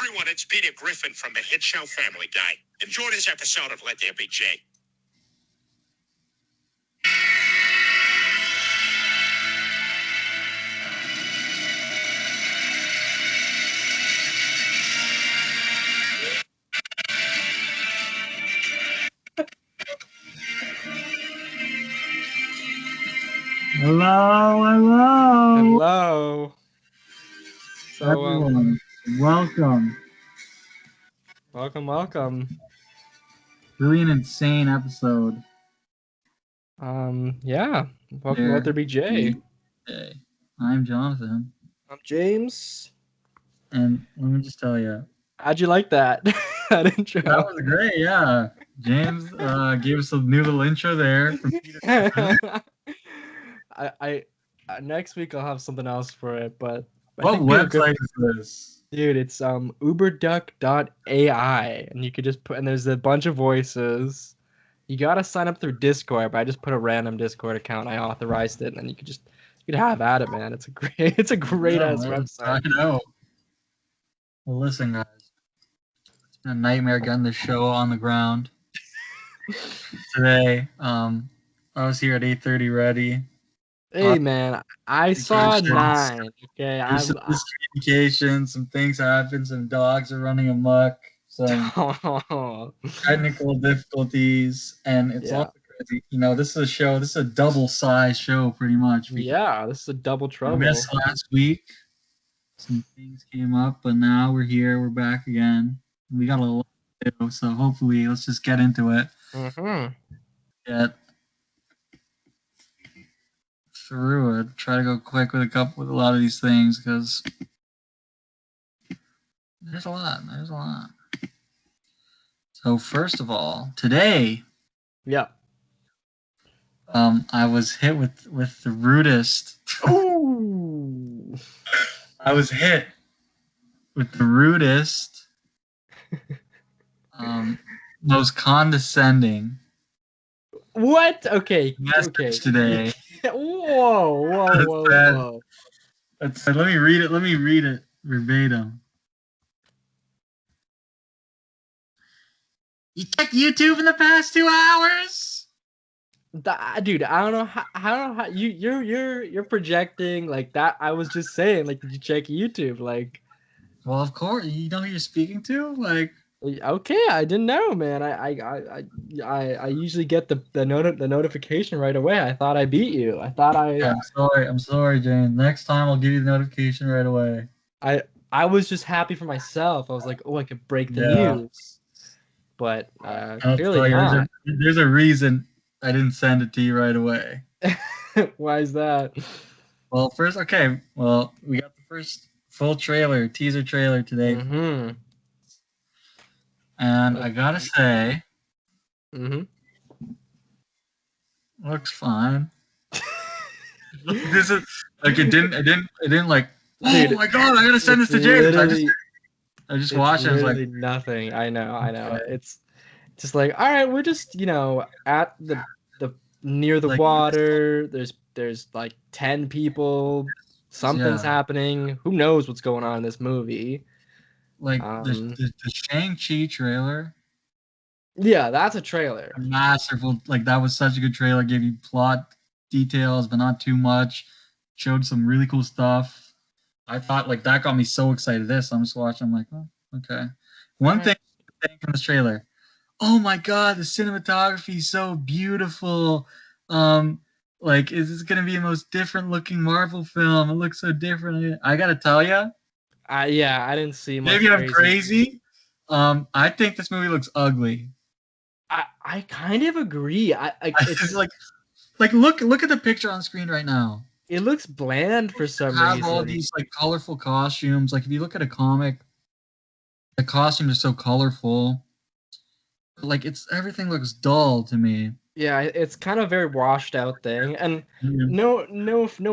Everyone, it's Peter Griffin from the hit show Family Guy. Enjoy this episode of Let There Be Jay. Hello. So, Everyone, welcome. welcome. Really an insane episode. Yeah. Welcome to Let There Be Jay. Hey, I'm Jonathan. I'm James. And let me just tell you. How'd you like that? That intro. That was great, yeah. James gave us a new little intro there. From Peter. I next week I'll have something else for it, but what website is this? Dude, it's uberduck.ai, and you could just put, and there's a bunch of voices. You gotta sign up through Discord, but I just put a random Discord account. I authorized it, and then you could have at it, man. It's a great ass website. I know. Well, listen, guys. It's been a nightmare getting the show on the ground. Today, I was here at 8:30 ready. Hey, man, I saw 9. Okay, there's some miscommunication, some things happen, some dogs are running amok, some technical difficulties, and it's all crazy. You know, this is a double-sized show, pretty much. Yeah, this is a double trouble. We missed last week. Some things came up, but now we're here. We're back again. We got a lot to do, so hopefully, let's just get into it. Get through it. Try to go quick with a lot of these things because there's a lot. So first of all, today, I was hit with the rudest. Ooh. I was hit with the rudest, most condescending. What? Okay. Message today. Whoa. Let me read it verbatim. You checked YouTube in the past 2 hours? Dude, I don't know how you're projecting like that. I was just saying, like, did you check YouTube? Like, well, of course, you know who you're speaking to. Like, okay, I didn't know, man. I usually get the notification right away. I thought I beat you. Yeah, I'm sorry, James. Next time I'll give you the notification right away. I was just happy for myself. I was like, oh, I could break the news. But clearly not. There's a reason I didn't send it to you right away. Why is that? Well, we got the first full teaser trailer today. Mm-hmm. And I gotta say, looks fine. This is like it didn't like. Dude, oh my god! I gotta send this to James. I just watched it. I was like, nothing. I know. Okay. It's just like, all right, we're just at the near the water. There's like 10 people. Something's happening. Who knows what's going on in this movie? Like the Shang-Chi trailer. Yeah, that's a trailer. Masterful. Like that was such a good trailer. Gave you plot details, but not too much. Showed some really cool stuff. I thought like that got me so excited. I'm just watching. I'm like, oh, okay. One thing from this trailer. Oh my god, the cinematography is so beautiful. Like, is this gonna be the most different looking Marvel film? It looks so different. I gotta tell you. Yeah, I didn't see much. Maybe I'm crazy. I think this movie looks ugly. I kind of agree. It's like look at the picture on screen right now. It looks bland for some reason. Have all these like colorful costumes. Like if you look at a comic, the costumes are so colorful. Like everything looks dull to me. Yeah, it's kind of a very washed out thing, and no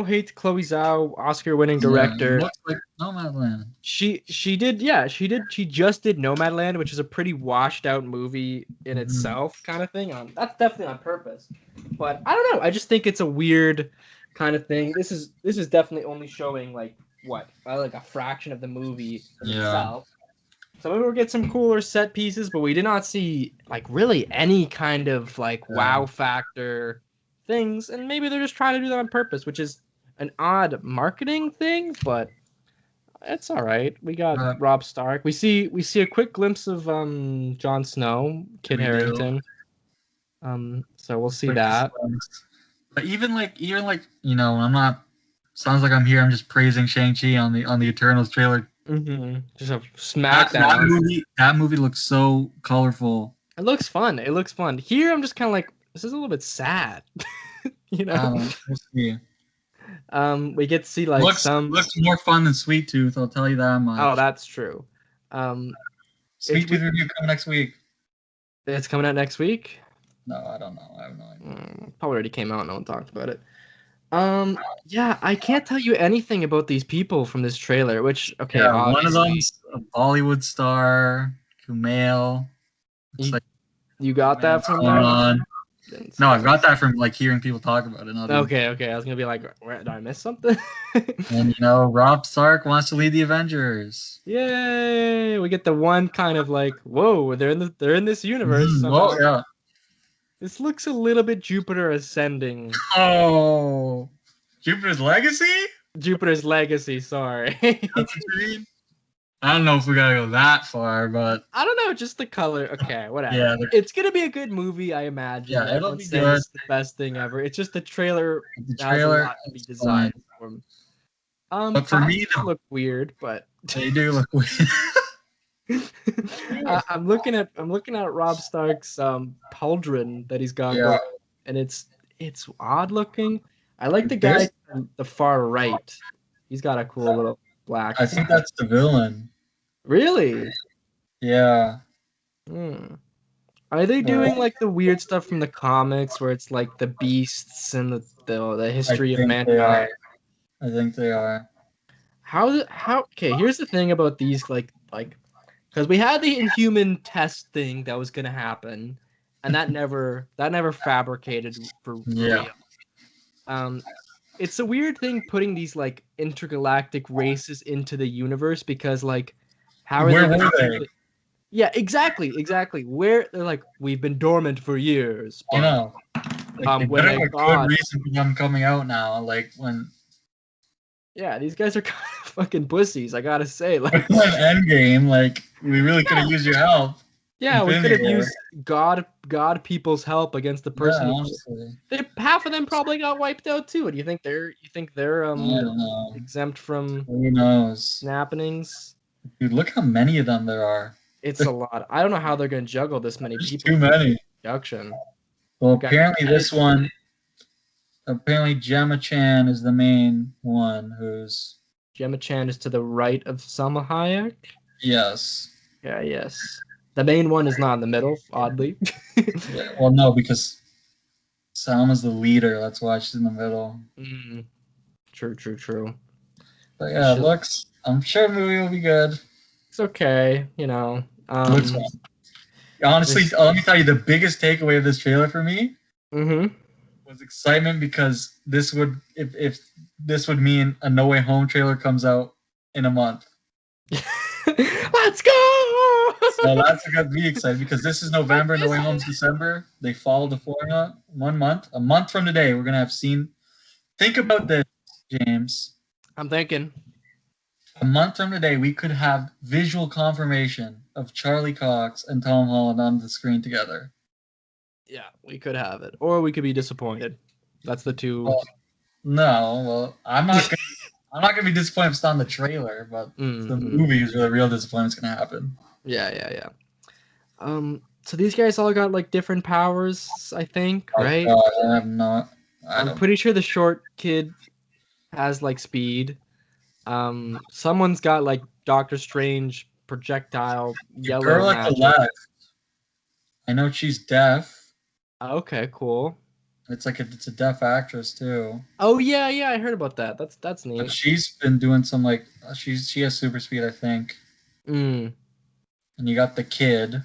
hate to Chloe Zhao, Oscar-winning director. It looks like Nomadland. She just did Nomadland, which is a pretty washed out movie in itself, kind of thing. That's definitely on purpose, but I don't know. I just think it's a weird kind of thing. This is definitely only showing like a fraction of the movie itself. So maybe we'll get some cooler set pieces, but we did not see like really any kind of like wow factor things, and maybe they're just trying to do that on purpose, which is an odd marketing thing, but it's all right. We got Rob Stark. We see a quick glimpse of Jon Snow, Kit Harington. So we'll see that. But even like I'm not. Sounds like I'm just praising Shang-Chi on the Eternals trailer. Mm-hmm. Just a smackdown. That movie looks so colorful. It looks fun. Here I'm just kind of like, this is a little bit sad. We'll see. We get to see like looks more fun than Sweet Tooth, I'll tell you that much. Oh, that's true. Sweet Tooth review coming next week. It's coming out next week? No, I don't know. I have no idea. Probably already came out. No one talked about it. Yeah, I can't tell you anything about these people from this trailer. Which one of them's a Bollywood star, Kumail. You got that from there? No, I got that from like hearing people talk about it. Okay. I was gonna be like, did I miss something? And Rob Stark wants to lead the Avengers. Yay! We get the one kind of like, whoa, they're in this universe. Oh yeah. This looks a little bit Jupiter Ascending. Oh, Jupiter's Legacy? Jupiter's Legacy, sorry. That's what you mean? I don't know if we gotta go that far, but I don't know, just the color. Okay, whatever. Yeah, it's gonna be a good movie, I imagine. Yeah, it'll be good. It's the best thing ever. It's just the trailer. Has a lot to be designed for. But for me, they look weird, but they do look weird. I'm looking at Rob Stark's pauldron that he's got going, and it's odd looking. I like the guy on the far right. He's got a cool little black. I think that's the villain. Really? Yeah. Are they doing like the weird stuff from the comics where it's like the beasts and the history of mankind? I think they are. How? Okay, here's the thing about these like because we had the Inhuman test thing that was gonna happen, and that never fabricated for real. It's a weird thing putting these like intergalactic races into the universe because like how are they? Yeah, exactly. Where they're like, we've been dormant for years. I know. When a good reason for them coming out now, like when. Yeah, these guys are kind of fucking pussies. I gotta say, like Endgame, like we really could have used your help. Yeah, we could have used God people's help agast the person. Half of them probably got wiped out too. Do you think they're exempt from happenings? Dude, look how many of them there are. It's a lot. I don't know how they're gonna juggle this many people. Too many. Production. Well, apparently this one. Apparently Gemma Chan is the main one who's. Gemma Chan is to the right of Salma Hayek? Yes. Yeah, yes. The main one is not in the middle, oddly. Well, no, because Salma's the leader. That's why she's in the middle. True. But yeah, it looks. I'm sure the movie will be good. It's okay, Looks fun. Honestly, let me tell you, the biggest takeaway of this trailer for me was excitement because this would, if this would mean a No Way Home trailer comes out in a month. Let's go! So that's got me excited because this is November, No Way Home's December. They follow the formula. 1 month. A month from today, we're gonna have seen. Think about this, James. I'm thinking. A month from today, we could have visual confirmation of Charlie Cox and Tom Holland on the screen together. Yeah, we could have it, or we could be disappointed. That's the two. I'm not gonna be disappointed if it's on the trailer, but the movie is where the real disappointment's gonna happen. Yeah. So these guys all got like different powers, I think, right? I'm pretty sure the short kid has like speed. Someone's got like Doctor Strange projectile yellow. The girl at the left. I know she's deaf. Okay, cool. It's a deaf actress too. Oh yeah, I heard about that. That's neat. But she's been doing some like she has super speed, I think. And you got the kid,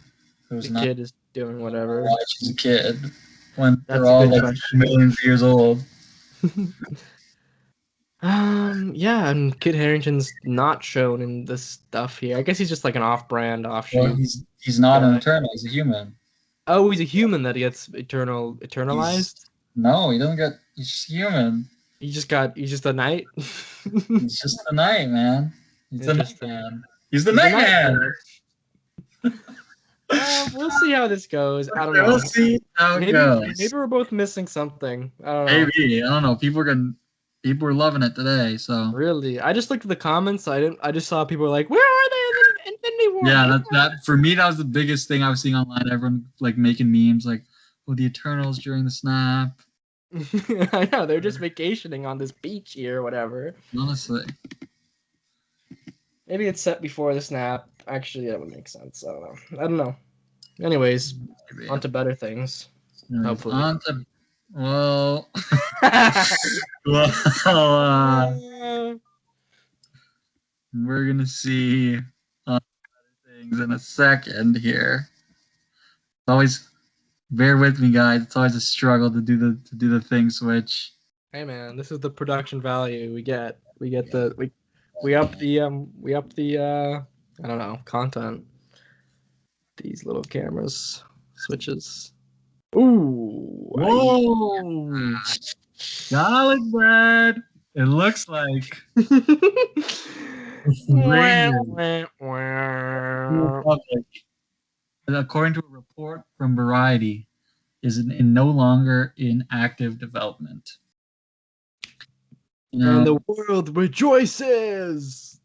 kid is doing whatever. Why she's a kid when they're all like millions of years old. Yeah, and Kit Harington's not shown in this stuff here. I guess he's just like an off-brand Well, offshoot he's not an guy. Eternal. He's a human. Oh, he's a human that gets He's eternalized. no, he doesn't get. He's just human. He's just a knight. He's just the night man. He's the night Interesting. man. He's the He's a night knight man. We'll see how this goes. I don't know. We'll see how it goes. Maybe we're both missing something. I don't know. Maybe I don't know. People are loving it today. So Really, I just looked at the comments. I just saw people were like, "Where are they in Infinity War?" yeah, that for me that was the biggest thing I was seeing online. Everyone like making memes like, "Oh, the Eternals during the snap." I know they're just vacationing on this beach here, or whatever. Honestly, Maybe it's set before the snap. Actually, that would make sense. I don't know. Anyways, maybe. on to better things. Hopefully. Well, we're gonna see other things in a second here. Always bear with me, guys. It's always a struggle to do the thing switch. Hey man, this is the production value we get. We up the I don't know, content. These little cameras switches. Ooh. Whoa! Garlic bread. It looks like according to a report from Variety, is no longer in active development. And the world rejoices.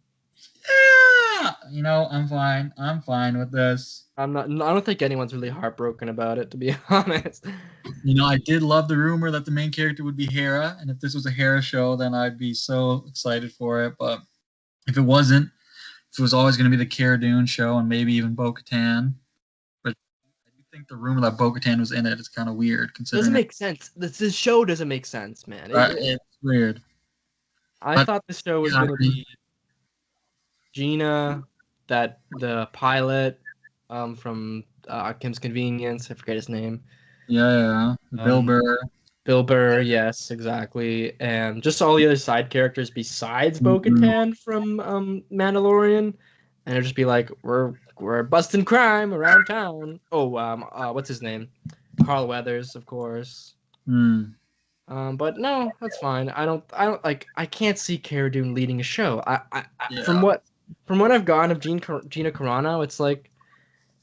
Yeah, I'm fine. I'm fine with this. I don't think anyone's really heartbroken about it, to be honest. I did love the rumor that the main character would be Hera, and if this was a Hera show, then I'd be so excited for it. But if it wasn't, if it was always going to be the Cara Dune show and maybe even Bo-Katan, but I do think the rumor that Bo-Katan was in it is kind of weird. Considering doesn't make sense. This show doesn't make sense, man. It's weird. I thought the show was going to be Gina, the pilot from Kim's Convenience. I forget his name. Yeah. Bill Burr. Bill Burr, yes, exactly. And just all the other side characters besides Bo-Katan from Mandalorian. And it'll just be like, we're busting crime around town. Oh, what's his name? Carl Weathers, of course. But no, that's fine. I don't like. I can't see Cara Dune leading a show. From what I've gotten of Gina Carano, it's like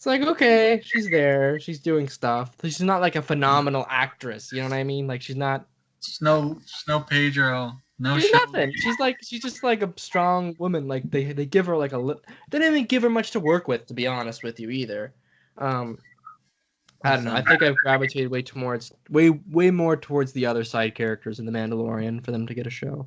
okay, she's there, she's doing stuff. She's not like a phenomenal actress. You know what I mean? Like she's not. She's no Pedro. No. She's nothing. She's just like a strong woman. Like they give her like they didn't even give her much to work with, to be honest with you either. I don't know. I think I've gravitated way more towards the other side characters in The Mandalorian for them to get a show.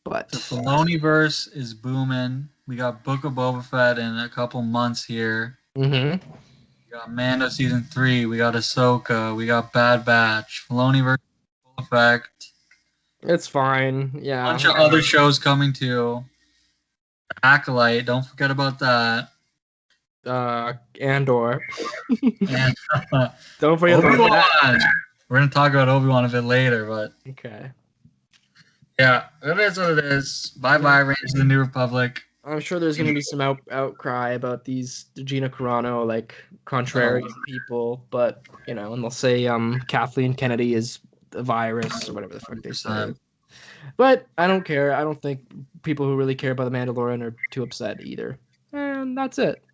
But the Filoniverse is booming. We got Book of Boba Fett in a couple months here. Mm-hmm. We got Mando season 3. We got Ahsoka. We got Bad Batch. Filoniverse, full effect. It's fine. Yeah. A bunch of other shows coming too. Acolyte. Don't forget about that. Andor. And, don't forget about that. We're gonna talk about Obi-Wan a bit later, but okay. Yeah, it is what it is. Bye, Rangers of the New Republic. I'm sure there's gonna be some outcry about these Gina Carano like contrary people, but and they'll say Kathleen Kennedy is the virus or whatever the fuck they say. But I don't care. I don't think people who really care about the Mandalorian are too upset either. And that's it.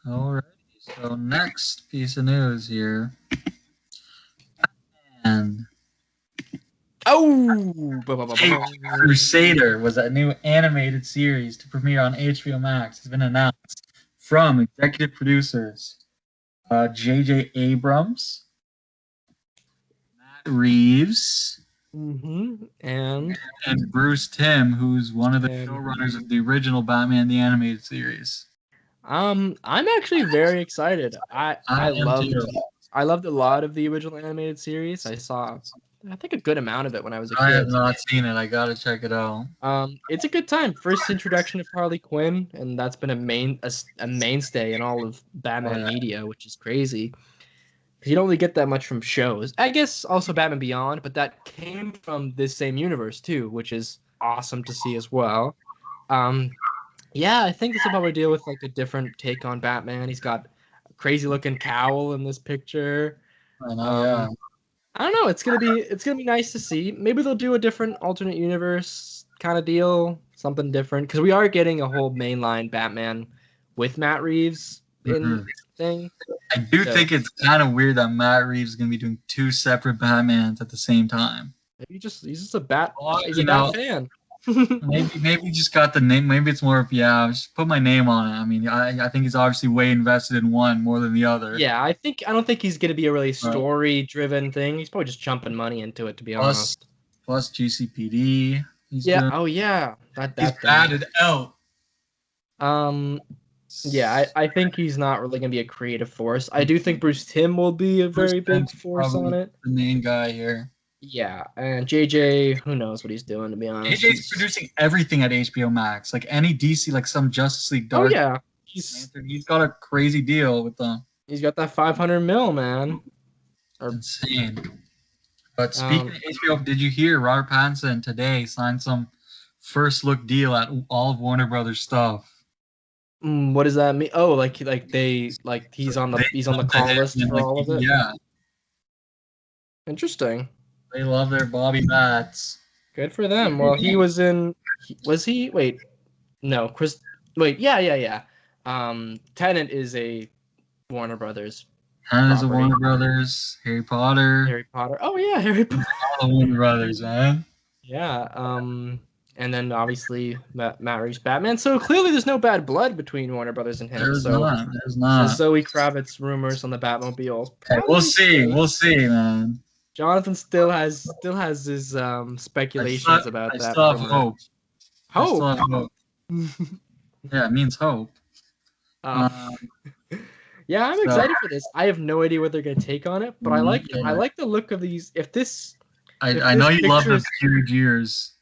Alrighty, so next piece of news here. And Crusader was a new animated series to premiere on HBO Max. Has been announced from executive producers J.J. Abrams, Matt Reeves, and Bruce Timm, who's one of the showrunners of the original Batman the Animated Series. I'm actually very excited. I loved a lot of the original animated series. I saw I think a good amount of it when I was a kid. I have not seen it. I gotta check it out. It's a good time. First introduction of Harley Quinn, and that's been a mainstay in all of Batman media, which is crazy. because you don't really get that much from shows. I guess also Batman Beyond, but that came from this same universe too, which is awesome to see as well. Um, yeah, I think this will probably deal with like a different take on Batman. He's got a crazy looking cowl in this picture. I know, yeah. I don't know. It's gonna be nice to see. Maybe they'll do a different alternate universe kind of deal, something different. Because we are getting a whole mainline Batman with Matt Reeves in thing. I do think it's kind of weird that Matt Reeves is gonna be doing 2 separate Batmans at the same time. Maybe he's just a bat. Well, He's a Bat fan. maybe just got the name. Maybe it's more of just put my name on it. I mean, I think he's obviously way invested in one more than the other. Yeah, I don't think he's gonna be a really story-driven thing. He's probably just chumping money into it, to be honest. Plus GCPD. Yeah. Oh yeah. He's batted out. Yeah, I think he's not really gonna be a creative force. I do think Bruce Timm will be a very big force on it. The main guy here. Yeah, and JJ, who knows what he's doing, to be honest. JJ's producing everything at HBO Max, like any DC, like some Justice League Dark. Oh yeah, he's got a crazy deal with them. He's got that 500 mil, man. Insane. But speaking of HBO, did you hear Robert Pattinson today signed some first look deal at all of Warner Brothers stuff? What does that mean? Oh, like he's on the call list for all of it. Yeah. Interesting. They love their Bobby Bats. Good for them. Well, he was in. Was he? Wait, no. Chris. Wait. Yeah. Tenet is a Warner Brothers. Tenet is a Warner Brothers. Harry Potter. Oh yeah, Harry Potter. All the Warner Brothers, man. Yeah. And then obviously Matt Reeves Batman. So clearly there's no bad blood between Warner Brothers and him. There's not. So Zoe Kravitz rumors on the Batmobile. Okay, we'll see, man. Jonathan still has his speculations about that. I still have hope. Hope. I still have hope. Yeah, it means hope. Yeah, I'm excited for this. I have no idea what they're gonna take on it, but I like the look of these. I know you love the huge ears.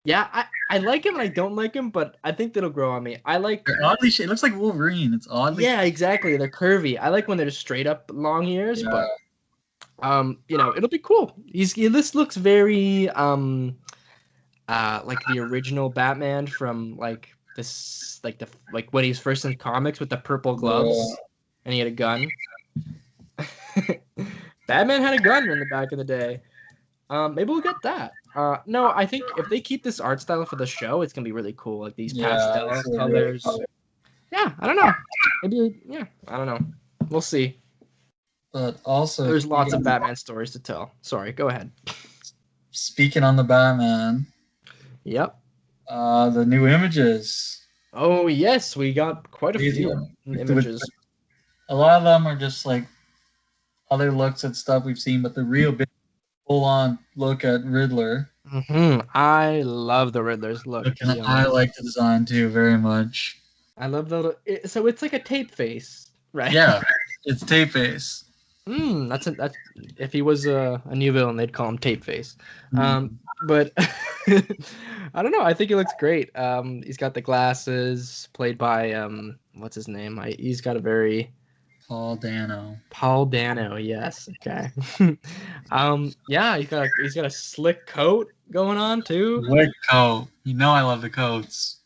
Yeah, I like him and I don't like him, but I think that'll grow on me. They're oddly shaped. It looks like Wolverine. It's oddly. Yeah, exactly. They're curvy. I like when they're straight up long ears, but it'll be cool. This looks very like the original Batman from like when he was first in comics with the purple gloves and he had a gun. Batman had a gun in the back of the day. Maybe we'll get that. No, I think if they keep this art style for the show, it's gonna be really cool. Like these pastel colors. Yeah, I don't know. Maybe I don't know. We'll see. But also, there's lots of Batman stories to tell. Sorry, go ahead. Speaking on the Batman. Yep. The new images. Oh yes, we got quite a few images. A lot of them are just like other looks at stuff we've seen, but the real big full-on look at Riddler. I love the Riddler's look. I like the design too very much. I love so it's like a tape face, right? Yeah, it's tape face. That's if he was a new villain, they'd call him Tape Face. But I don't know. I think he looks great. He's got the glasses, played by what's his name? He's got a very Paul Dano. Yes. Okay. Yeah. He's got a slick coat going on too. Slick coat. I love the coats.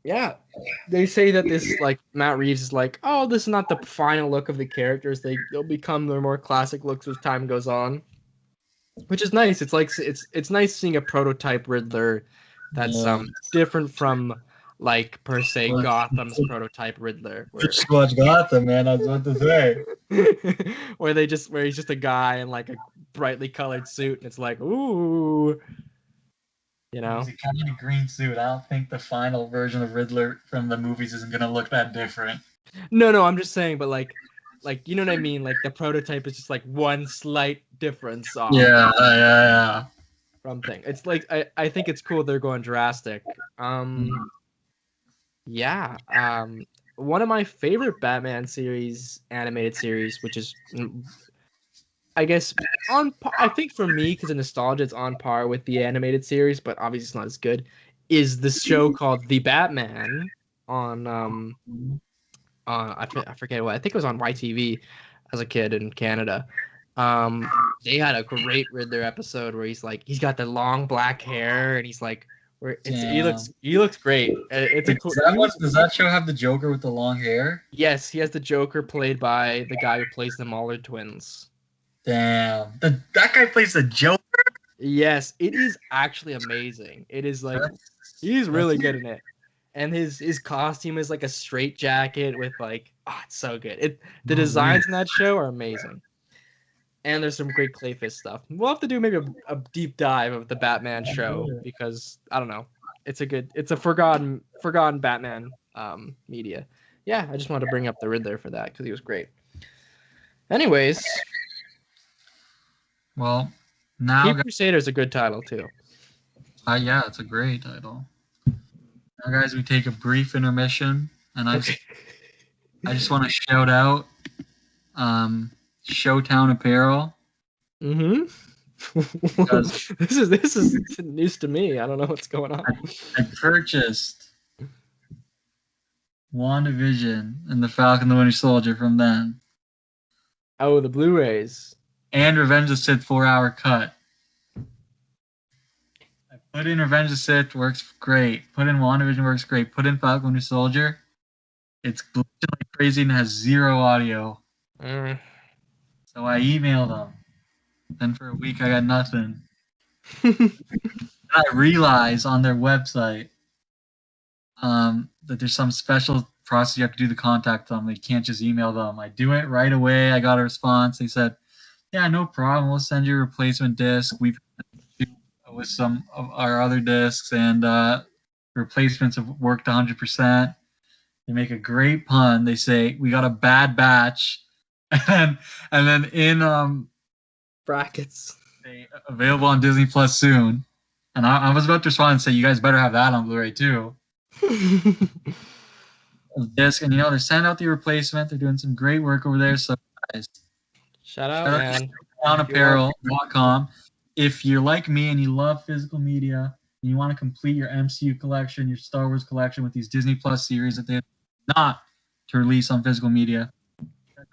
Yeah, they say that this Matt Reeves is this is not the final look of the characters. They'll become their more classic looks as time goes on, which is nice. It's nice seeing a prototype Riddler that's different from per se Gotham's prototype Riddler. Just watch Gotham, man. I was about to say. where he's just a guy in a brightly colored suit, and it's ooh. He's kind of a green suit. I don't think the final version of Riddler from the movies isn't gonna look that different. No, I'm just saying, but you know what I mean? The prototype is just one slight difference off. Yeah. From thing. It's I think it's cool they're going drastic. Yeah. One of my favorite Batman animated series, which is I guess I think for me, because of nostalgia, it's on par with the animated series, but obviously it's not as good, is this show called The Batman on I forget what, I think it was on YTV. as a kid in Canada. They had a great Riddler episode where he's got the long black hair and he's like, he looks great. It's a cool. Does that show have the Joker with the long hair? Yes, he has the Joker played by the guy who plays the Mauler twins. Damn, that guy plays the Joker. Yes, it is actually amazing. It is like he's really good in it, and his costume is like a straight jacket with like it's so good. The designs in that show are amazing. And there's some great Clayfish stuff. We'll have to do maybe a deep dive of the Batman show because I don't know. It's a forgotten Batman media. Yeah, I just wanted to bring up the Riddler for that because he was great. Anyways, well, now Keep Crusader is a good title too. Yeah, it's a great title. Now, guys, we take a brief intermission, and I just want to shout out Showtown Apparel. Mm-hmm. this is news to me. I don't know what's going on. I purchased WandaVision and the Falcon the Winter Soldier from them. Oh, the Blu-rays. And Revenge of the Sith 4-hour cut. I put in Revenge of the Sith, works great. Put in WandaVision, works great. Put in Falcon Winter Soldier, it's glitching like crazy and has zero audio. So I emailed them. Then for a week I got nothing. I realized on their website that there's some special process you have to do to contact them. They can't just email them. I do it right away. I got a response. They said, yeah, no problem. We'll send you a replacement disc. We've with some of our other discs, and replacements have worked 100%. They make a great pun. They say, we got a bad batch. And then in brackets, available on Disney Plus soon. And I was about to respond and say, you guys better have that on Blu-ray too. Disc, and they're sending out the replacement. They're doing some great work over there. So guys, shout out man. Apparel.com. If you're like me and you love physical media and you want to complete your MCU collection, your Star Wars collection with these Disney Plus series that they have not to release on physical media.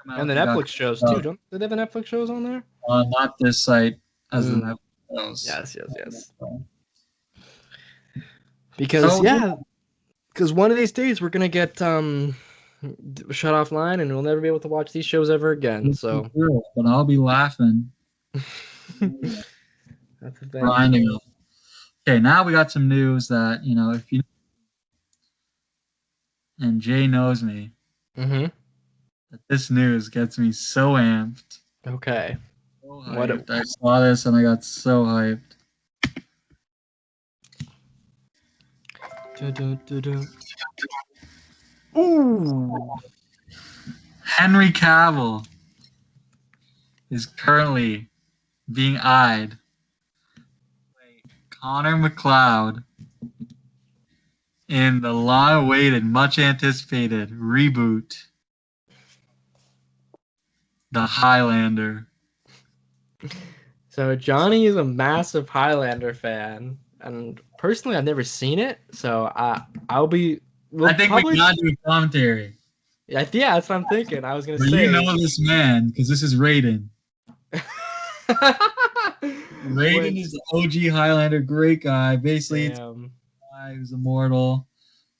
And the Netflix shows too. Do they have the Netflix shows on there? Not this site as the Netflix shows. Yes. Because one of these days we're gonna get shut offline and we'll never be able to watch these shows ever again. So, but I'll be laughing. That's the thing. Grinding them. Okay, now we got some news that if you and Jay knows me. Mm-hmm. That this news gets me so amped. Okay. So hyped. I saw this and I got so hyped. Ooh. Henry Cavill is currently being eyed to play Connor McLeod in the long-awaited, much-anticipated reboot, The Highlander. So Johnny is a massive Highlander fan, and personally, I've never seen it. So I'll be. I think we gotta do a commentary. Yeah, that's what I'm thinking. I was gonna say. You know this man because this is Raiden. Raiden is the OG Highlander, great guy. Basically, it's a guy who's immortal.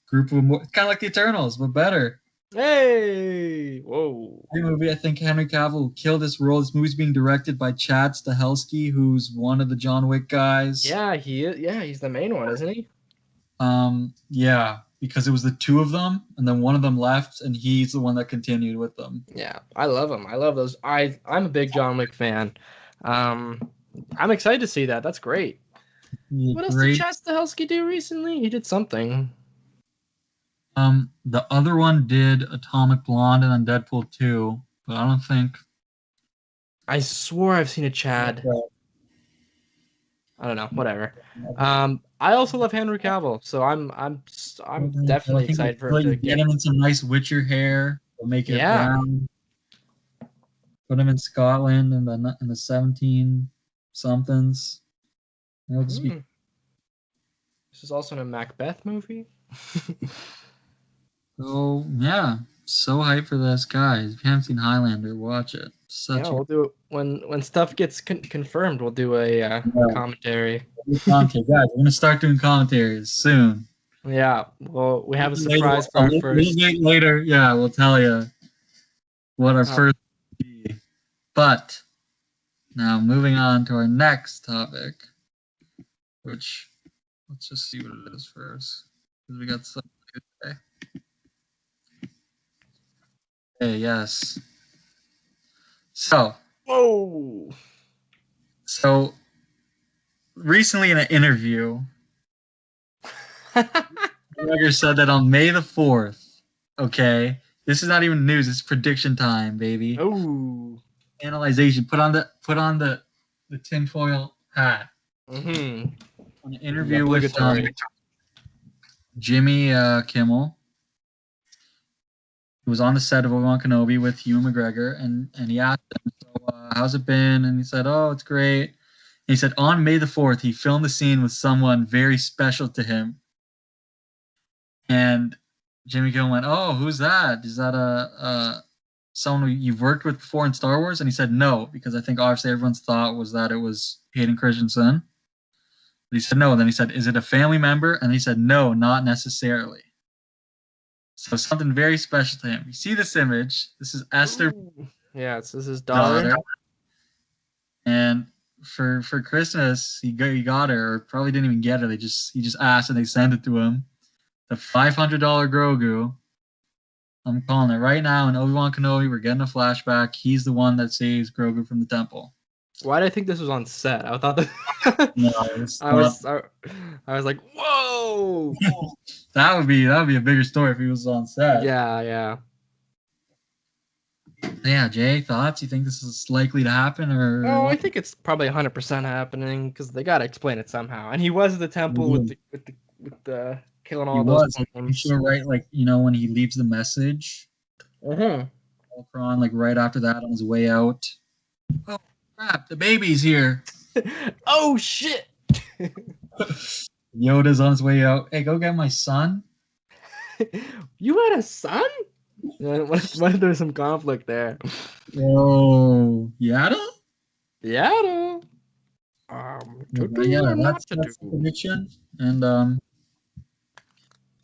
Group of kind of like the Eternals, but better. Hey, whoa! Great movie. I think Henry Cavill will kill this role. This movie's being directed by Chad Stahelski, who's one of the John Wick guys. Yeah, he is. Yeah, he's the main one, isn't he? Yeah, because it was the two of them, and then one of them left, and he's the one that continued with them. Yeah, I love him. I love those. I'm a big John Wick fan. I'm excited to see that. That's great. What else did Chad Stahelski do recently? He did something. The other one did Atomic Blonde and then Deadpool 2, but I don't think. I swore I've seen a Chad. I don't know. Whatever. I also love Henry Cavill, so I'm definitely excited for him to get him in some nice Witcher hair. We'll make it brown. Put him in Scotland in the 17 somethings. This is also in a Macbeth movie. So yeah, so hyped for this, guys. If you haven't seen Highlander, watch it. We'll do it when stuff gets confirmed. We'll do a commentary. Guys, we're gonna start doing commentaries soon. Yeah, well, we have a surprise for our first. Later, yeah, we'll tell you what our first will be. But now moving on to our next topic, which let's just see what it is first, because we got something to say. Okay, yes. So recently in an interview, McGregor said that on May the 4th, okay, this is not even news, it's prediction time, baby. Oh. Analyzation. Put on the tinfoil hat. Mm-hmm. On an interview with Jimmy Kimmel. He was on the set of Obi-Wan Kenobi with Ewan McGregor, and he asked him, so, how's it been? And he said, oh, it's great. And he said on May the 4th, he filmed the scene with someone very special to him. And Jimmy Kimmel went, oh, who's that? Is that someone you've worked with before in Star Wars? And he said no, because I think obviously everyone's thought was that it was Hayden Christensen. But he said no. And then he said, is it a family member? And he said no, not necessarily. So something very special to him. You see this image. This is Esther. Ooh. Yeah, this is his daughter. And for Christmas, he got her, or probably didn't even get her. He just asked and they sent it to him. The $500 Grogu. I'm calling it right now. In Obi-Wan Kenobi, we're getting a flashback. He's the one that saves Grogu from the temple. Why did I think this was on set? I thought that. No, I was like, whoa. that would be a bigger story if he was on set. Yeah. Yeah, Jay, thoughts? You think this is likely to happen, or? Oh, I think it's probably 100% happening because they gotta explain it somehow. And he was at the temple with the killing all those clones. Sure, right? Like, when he leaves the message. Mm-hmm. Ultron, like right after that, on his way out. Oh crap! The baby's here. Oh shit! Yoda's on his way out. Hey, go get my son. You had a son? What if there's some conflict there? Oh, Yaddle? Yaddle. Yeah, that's the prediction. And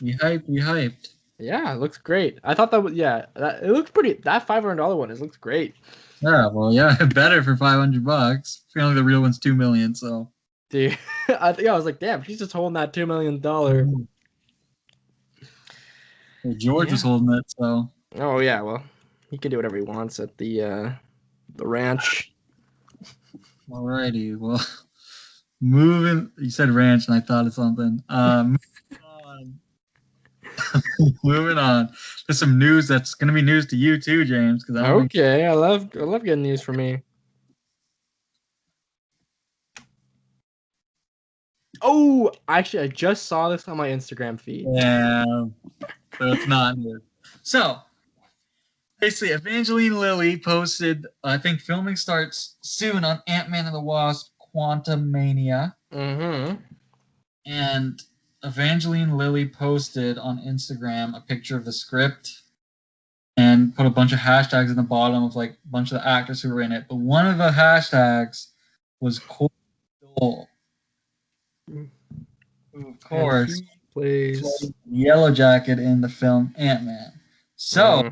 we hyped. Yeah, it looks great. I thought that was it looks pretty. That $500 one, it looks great. Yeah, well, yeah, better for $500. Apparently, the real one's $2 million. So, dude, I was like, damn, she's just holding that $2 million. Well, George is holding it. So. Oh yeah, well, he can do whatever he wants at the ranch. Alrighty, well, moving. You said ranch, and I thought of something. Moving on. There's some news that's going to be news to you too, James. I love getting news from me. Oh, actually, I just saw this on my Instagram feed. Yeah, but it's not news. So, basically, Evangeline Lilly posted, I think filming starts soon on Ant-Man and the Wasp Quantumania. Mm-hmm. And Evangeline Lilly posted on Instagram a picture of the script and put a bunch of hashtags in the bottom of like a bunch of the actors who were in it. But one of the hashtags was Corey Stoll, who of course plays Yellowjacket in the film Ant-Man. So,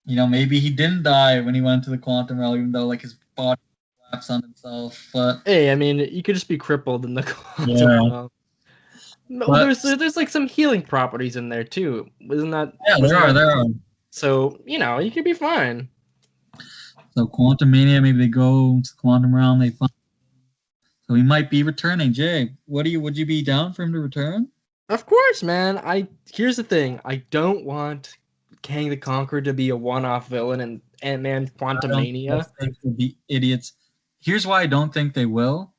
maybe he didn't die when he went to the quantum realm, even though like his body collapsed on himself. But hey, I mean, you could just be crippled in the quantum realm. No, there's like some healing properties in there too. Isn't that? Yeah, there are. So you could be fine. So Quantumania, maybe they go to the quantum realm. They find. So he might be returning. Jay, would you be down for him to return? Of course, man. Here's the thing. I don't want Kang the Conqueror to be a one-off villain in Ant-Man Quantumania. I think they'll be idiots. Here's why I don't think they will.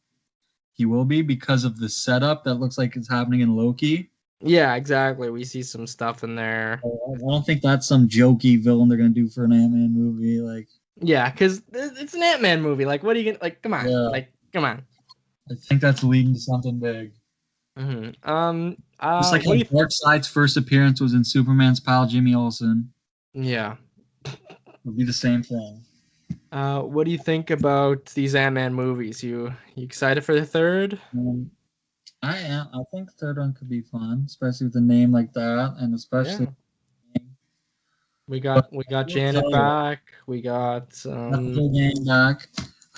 He will be because of the setup that looks like it's happening in Loki. Yeah, exactly. We see some stuff in there. I don't think that's some jokey villain they're gonna do for an Ant-Man movie. Like, yeah, because it's an Ant-Man movie. Like, what are you gonna like? Come on, come on. I think that's leading to something big. Just like What how do you? Darkseid's first appearance was in Superman's pal Jimmy Olsen. Yeah. Would be the same thing. What do you think about these Ant-Man movies? You excited for the third? I am. I think the third one could be fun, especially with a name like that, and especially. Yeah. We But got I will Janet tell you, back. We got not the whole game back.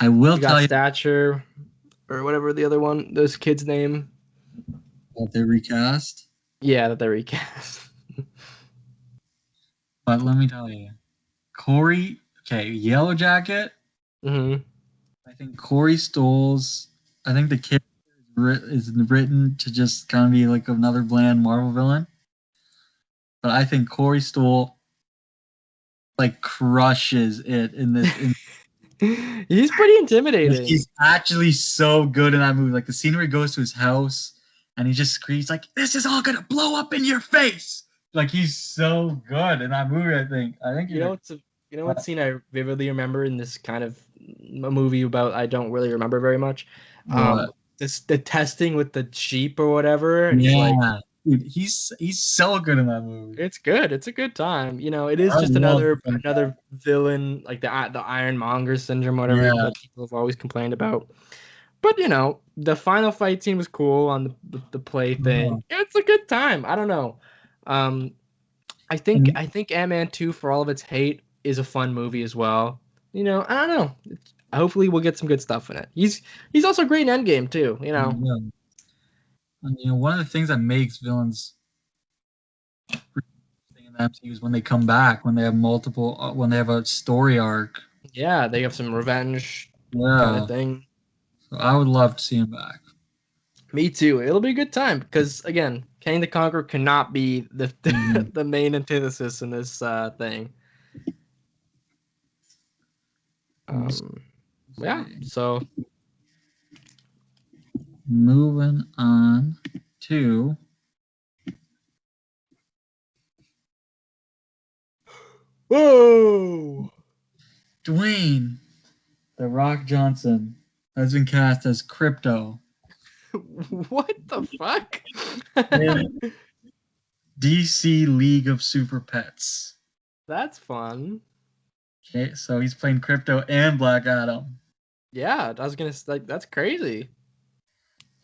I will we got tell you Stature or whatever the other one, those kids' name. that they recast. Yeah, that they recast. But let me tell you, Corey. Okay, Yellowjacket. Mm-hmm. I think Corey Stoll's. I think the kid is written to just kind of be like another bland Marvel villain. But I think Corey Stoll like crushes it in this. He's pretty intimidating. He's actually so good in that movie. Like the scene where he goes to his house and he just screams like, "This is all gonna blow up in your face!" Like he's so good in that movie. I think You know what's you know what scene I vividly remember in this kind of a movie about I don't really remember very much. What? This the testing with the sheep or whatever, and he's like, Yeah, dude, he's so good in that movie. it's good. It's a good time. You know, it is I just love another villain like the Ironmonger syndrome, whatever Yeah. that people have always complained about. But you know, the final fight scene was cool on the play thing. It's a good time. I don't know. Um, I think Ant-Man 2, for all of its hate, is a fun movie as well. You know, I don't know. Hopefully we'll get some good stuff in it. He's also great in Endgame too, you know. Yeah. And you know, one of the things that makes villains in the MCU is when they come back, when they have multiple, when they have a story arc. Yeah, they have some revenge kind Yeah. of thing. So I would love to see him back. Me too. It'll be a good time because again, Kang the Conqueror cannot be the the main antithesis in this thing. Yeah. So moving on to whoa. Dwayne The Rock Johnson has been cast as Krypto What the fuck? in DC League of Super Pets. That's fun. Okay, so he's playing Krypto and Black Adam. Yeah, I was gonna like that's crazy.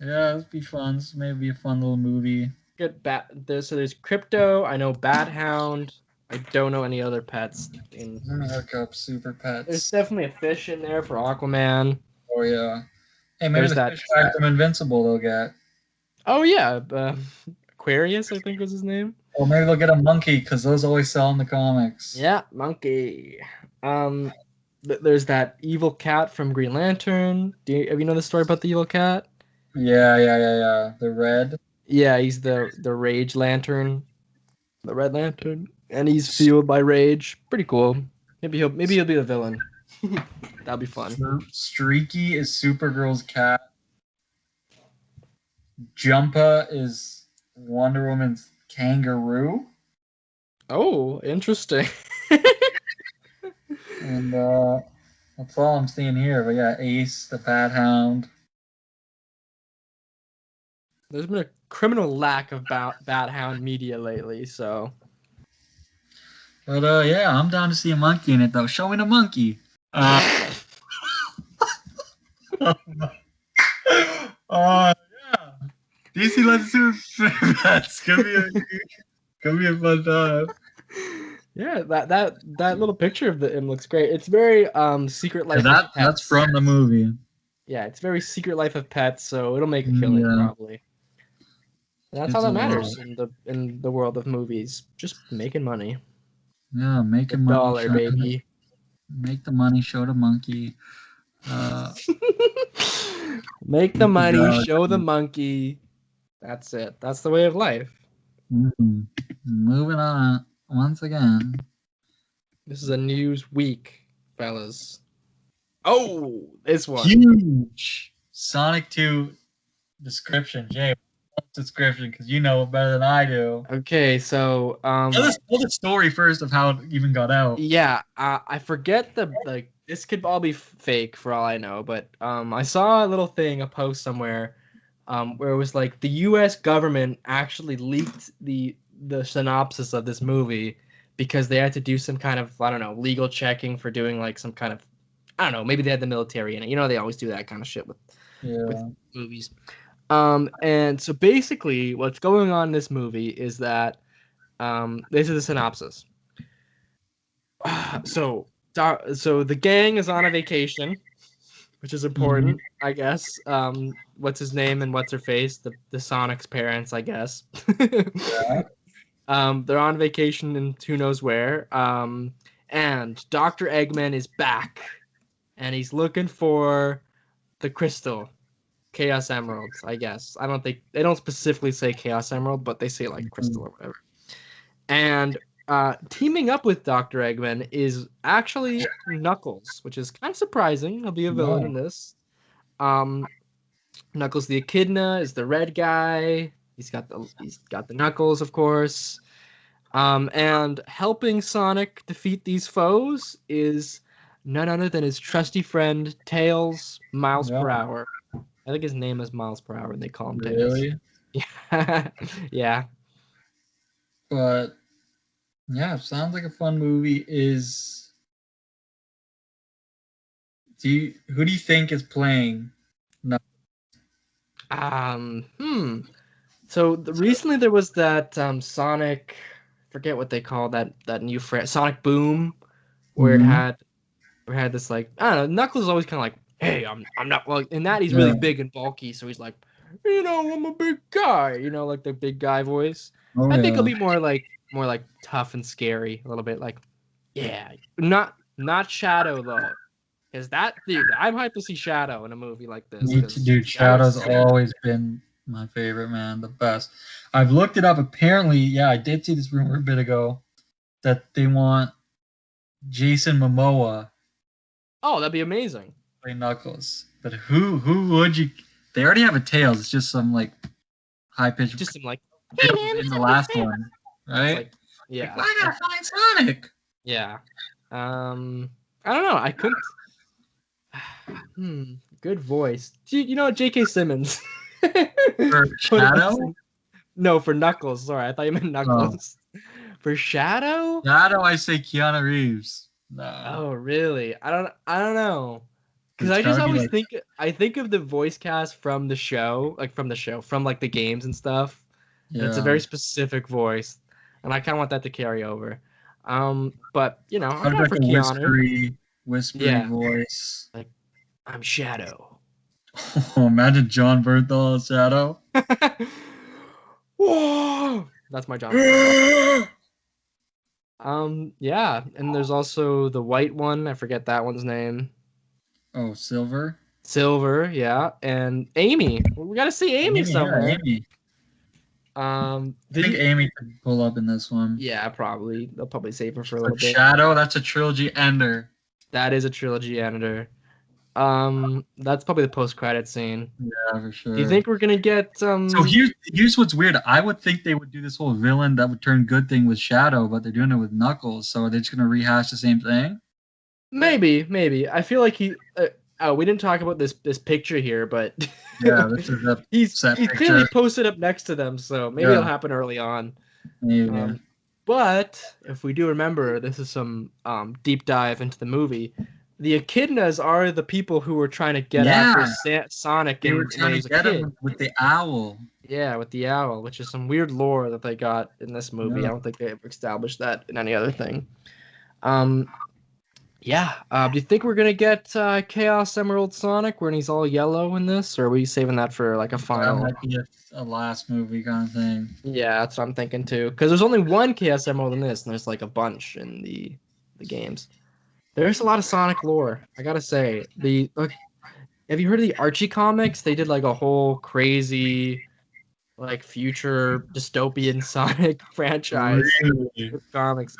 Yeah, it'd be fun. This may be a fun little movie. Good there's Krypto. I know Bat Hound. I don't know any other pets. I'm gonna look up Super There's Pets. definitely a fish in there for Aquaman. Oh yeah. Hey, maybe There's the that. fish guy from Invincible they'll get. Oh yeah, Aquarius, I think was his name. Or maybe they'll get a monkey because those always sell in the comics. Yeah, monkey. There's that evil cat from Green Lantern. Have you know the story about the evil cat? Yeah. The red. Yeah, he's the Rage Lantern, the Red Lantern, and he's fueled by rage. Pretty cool. Maybe he'll be the villain. That'll be fun. Streaky is Supergirl's cat. Jumpa is Wonder Woman's kangaroo. Oh, interesting. And that's all I'm seeing here. But yeah, Ace, the Bat Hound. There's been a criminal lack of Bat Hound media lately, so. But yeah, I'm down to see a monkey in it though. Show me the monkey. Yeah. DC Let's Super Pets. Could be a fun time. Yeah, that little picture of him looks great. It's very Secret Life of Pets. That's from the movie. Yeah, it's very Secret Life of Pets, so it'll make a killing probably. And that's all that matters in the world of movies. Just making money. Yeah, making money. Dollar, baby. Make the money, show the monkey. Make the money, show the monkey. That's it. That's the way of life. Mm-hmm. Moving on once again. This is a news week, fellas. Oh, this one. Huge Sonic 2 description. Jay, description, because you know it better than I do. Okay, so tell the story first of how it even got out. Yeah, I forget this could all be fake for all I know, but I saw a little thing, a post somewhere, where it was like the U.S. government actually leaked the synopsis of this movie because they had to do some kind of, I don't know, legal checking for doing like some kind of, I don't know, maybe they had the military in it. You know, they always do that kind of shit with movies. And so basically, what's going on in this movie is that this is the synopsis. So the gang is on a vacation, which is important, I guess. What's his name and what's her face? The Sonic's parents, I guess. Yeah. They're on vacation in who knows where. And Dr. Eggman is back, and he's looking for the crystal, Chaos Emeralds, I guess. I don't think they don't specifically say Chaos Emerald, but they say like crystal or whatever. And teaming up with Dr. Eggman is actually Knuckles, which is kind of surprising. He'll be a villain in this. Knuckles the Echidna is the red guy. He's got the Knuckles, of course. And helping Sonic defeat these foes is none other than his trusty friend Tails Miles per Hour. I think his name is Miles per Hour, and they call him Tails. Really? Yeah. Yeah. But yeah, sounds like a fun movie. Who do you think is playing? So recently there was that Sonic, forget what they call that new Sonic Boom, where it had this like, I don't know, Knuckles is always kind of like, hey, I'm not, well, in that he's really big and bulky, so he's like, you know, I'm a big guy, you know, like the big guy voice. I think he'll be more like tough and scary a little bit, like, yeah, not Shadow though, because that dude, I'm hyped to see Shadow in a movie like this. Me too, dude. Shadow's always been my favorite, man, the best. I've looked it up. Apparently, yeah, I did see this rumor a bit ago that they want Jason Momoa. Oh, that'd be amazing. Play Knuckles, but who would you? They already have a Tails. It's just some like high pitched. Just some like, hey man, in the last one, right? Like, yeah. Like, I gotta find Sonic. Yeah. I don't know. I couldn't. Good voice. You know, J.K. Simmons. For Shadow? No, for Knuckles. Sorry, I thought you meant Knuckles. Oh. For Shadow? Shadow, I say Keanu Reeves. No. Oh, really? I don't know. Because I just always think of the voice cast from the show, from like the games and stuff. Yeah. And it's a very specific voice, and I kind of want that to carry over. But you know, I'm not for Keanu. Whispery voice. Like, I'm Shadow. Oh, imagine John Bernthal as Shadow. Whoa! That's my John. Yeah, and there's also the white one. I forget that one's name. Oh, Silver. Silver, yeah, and Amy. We gotta see Amy somewhere. Yeah, Amy. I think Amy could pull up in this one. Yeah, probably. They'll probably save her for a little bit. Shadow, that's a trilogy ender. That is a trilogy ender. That's probably the post-credit scene. Yeah, for sure. Do you think we're gonna get So here's what's weird. I would think they would do this whole villain that would turn good thing with Shadow, but they're doing it with Knuckles. So are they just gonna rehash the same thing? Maybe. I feel like he. We didn't talk about this picture here, but yeah, this is a he's clearly posted up next to them, so maybe it'll happen early on. Maybe. But if we do remember, this is some deep dive into the movie. The Echidnas are the people who were trying to get after Sonic. They were trying to get him with the owl. Yeah, with the owl, which is some weird lore that they got in this movie. Yeah. I don't think they ever established that in any other thing. Yeah. Do you think we're gonna get Chaos Emerald Sonic when he's all yellow in this, or are we saving that for like a final? That might be a last movie kind of thing. Yeah, that's what I'm thinking too. Because there's only one Chaos Emerald in this, and there's like a bunch in the games. There's a lot of Sonic lore, I gotta say. Have you heard of the Archie comics? They did like a whole crazy, like future dystopian Sonic franchise with comics.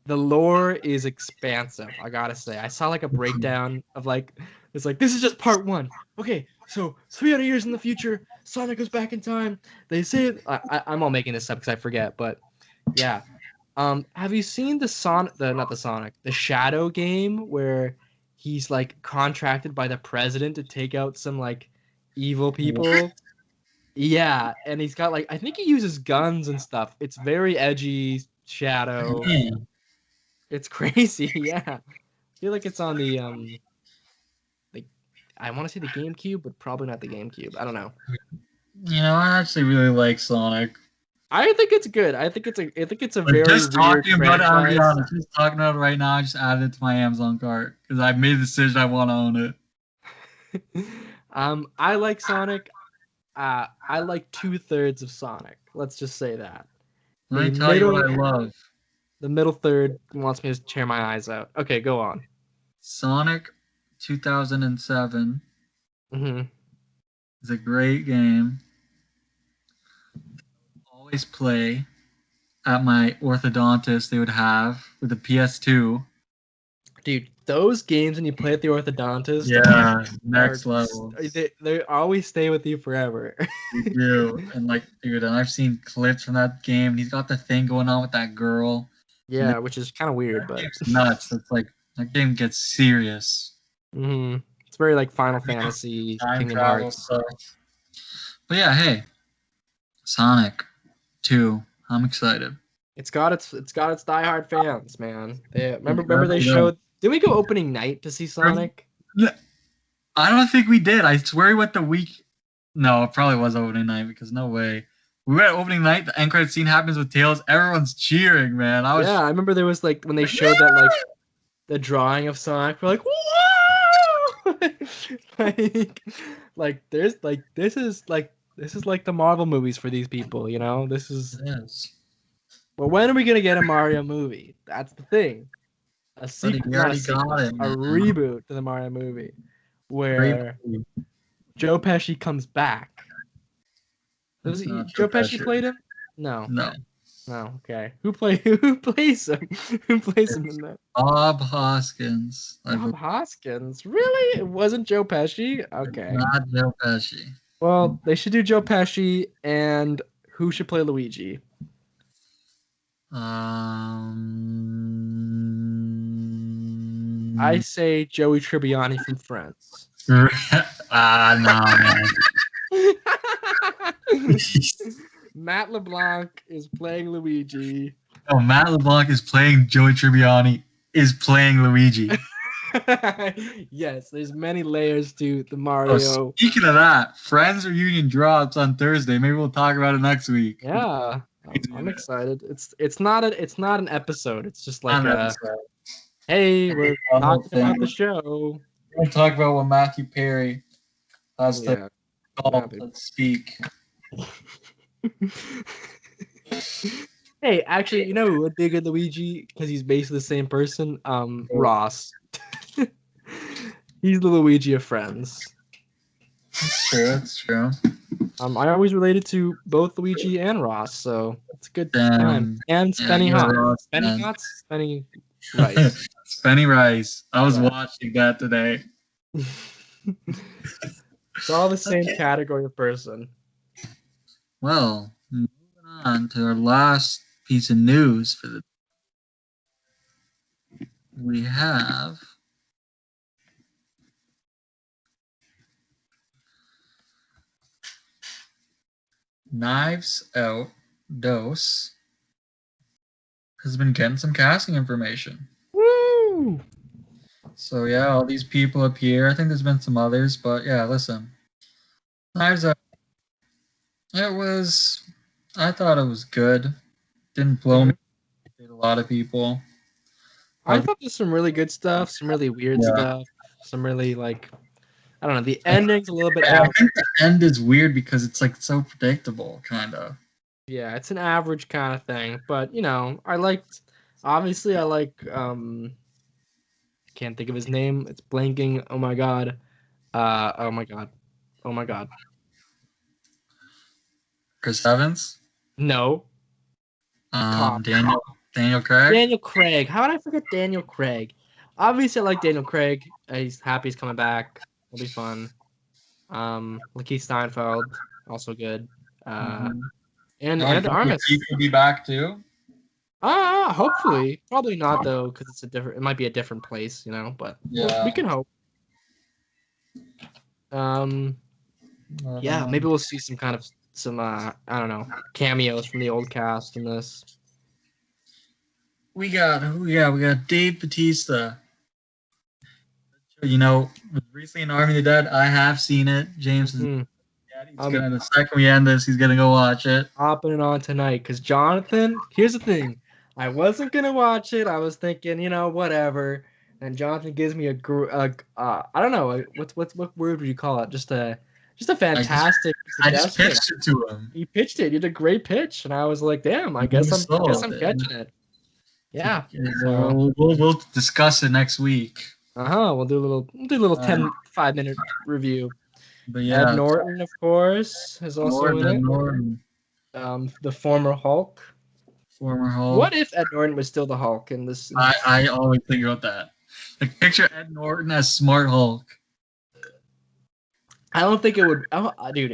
The lore is expansive, I gotta say. I saw like a breakdown of like, it's like, this is just part 1. Okay, so 300 years in the future, Sonic goes back in time. They say, I'm all making this up because I forget, but yeah. Have you seen the Shadow game where he's like contracted by the president to take out some like evil people? Yeah, and he's got like I think he uses guns and stuff. It's very edgy shadow. Man. It's crazy. Yeah, I feel like it's on the like I want to say the GameCube, but probably not the GameCube. I don't know. I actually really like Sonic. I think it's good. I think it's a Like very just weird talking about it, I'll be franchise. honest. Just talking about it right now, I just added it to my Amazon cart because I've made the decision I want to own it. I like Sonic. I like 2/3 of Sonic. Let's just say that. Let The me tell you what middle, I love. the middle third wants me to tear my eyes out. Okay, go on. Sonic 2007 Hmm. is a great game. Always play at my orthodontist they would have with the PS2. Dude, those games when you play at the orthodontist, Yeah, next are level. they always stay with you forever. You do. And like, dude, and I've seen clips from that game. And he's got the thing going on with that girl. Yeah, which is kind of weird, That but game's nuts. It's like that game gets serious. it's very like Final Fantasy, Time Kingdom travel Hearts. stuff. But yeah, hey, Sonic 2. I'm excited. It's got its diehard fans, man. Remember they Exactly. showed. Did we go opening night to see Sonic? I don't think we did. I swear we went the week. No, it probably was opening night because no way. We went opening night. The end credit scene happens with Tails. Everyone's cheering, man. Yeah, I remember there was like when they showed that like the drawing of Sonic, we're like, whoa! like there's like this is like the Marvel movies for these people, you know? This is. Yes. But when are we gonna get a Mario movie? That's the thing. A Buddy, sequel, we not a already sequel, got it, a man. reboot to the Mario movie, Great where movie. Joe Pesci comes back. It's not Joe Joe Pesci Pesci. played him? No. No. No. Okay. Who plays him? Who plays him in that? Bob Hoskins. Bob Hoskins. Really? It wasn't Joe Pesci? Okay. Not Joe Pesci. Well, they should do Joe Pesci, and who should play Luigi? I say Joey Tribbiani from Friends. No, man. Matt LeBlanc is playing Luigi. Oh, Matt LeBlanc is playing Joey Tribbiani. Is playing Luigi. Yes, there's many layers to the Mario. Oh, speaking of that, Friends reunion drops on Thursday. Maybe we'll talk about it next week. Yeah, I'm excited. It's not an episode. It's just like Episode. hey, we're talking about the show. We're going to talk about what Matthew Perry has to call to speak. Hey, actually, you know who would be a good Luigi because he's basically the same person? Ross. He's the Luigi of Friends. That's true. That's true. I always related to both Luigi and Ross, so it's a good time. And Spenny Hot. Spenny Hot? Spenny Rice. Spenny Rice. I was watching that today. It's all the same category of person. Well, moving on to our last piece of news for the we have Knives Out Dose has been getting some casting information. Woo! So yeah, all these people up here. I think there's been some others, but yeah, listen. Knives Out. I thought it was good. Didn't blow me. Did a lot of people. I thought there's some really good stuff, some really weird stuff, some really like, I don't know. The ending's a little bit. I think the end is weird because it's like so predictable, kind of. Yeah, it's an average kind of thing, but you know, I like. Can't think of his name. It's blanking. Oh my god. Oh my god. Chris Evans. No. Daniel Craig. Daniel Craig. How did I forget Daniel Craig? Obviously, I like Daniel Craig. He's happy he's coming back. It'll be fun. Lakeith Steinfeld, also good. And Armis. He could be back too. Hopefully. Probably not though, because it might be a different place, you know. But we can hope. Yeah, maybe we'll see some kind of some I don't know, cameos from the old cast in this. We got Dave Bautista. You know, recently in Army of the Dead, I have seen it. James is Mhm. the second we end this, he's gonna go watch it. Hopping it on tonight because Jonathan. Here's the thing, I wasn't gonna watch it. I was thinking, whatever. And Jonathan gives me I don't know what word would you call it? Just a fantastic I just suggestion. pitched it to him. He pitched it. He did a great pitch, and I was like, "Damn! I guess I'm catching it." Yeah. So, We'll discuss it next week. we'll do a little 5-minute review. But yeah, Ed Norton, of course, is also in it. Norton. The former Hulk. Former Hulk. What if Ed Norton was still the Hulk in this? I always think about that. Like, picture Ed Norton as Smart Hulk. I don't think it would. Oh, dude,